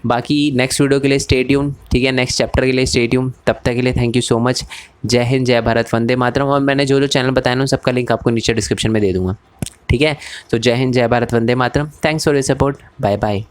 बाकी नेक्स्ट वीडियो के लिए स्टे ट्यून, ठीक है, नेक्स्ट चैप्टर के लिए स्टे ट्यून। तब तक के लिए थैंक यू सो मच। जय हिंद, जय भारत, वंदे मातरम। और मैंने जो चैनल बताया ना सबका लिंक आपको नीचे डिस्क्रिप्शन में दे दूँगा, ठीक है। तो जय हिंद, जय भारत, वंदे मातरम। Thanks for your support, bye bye.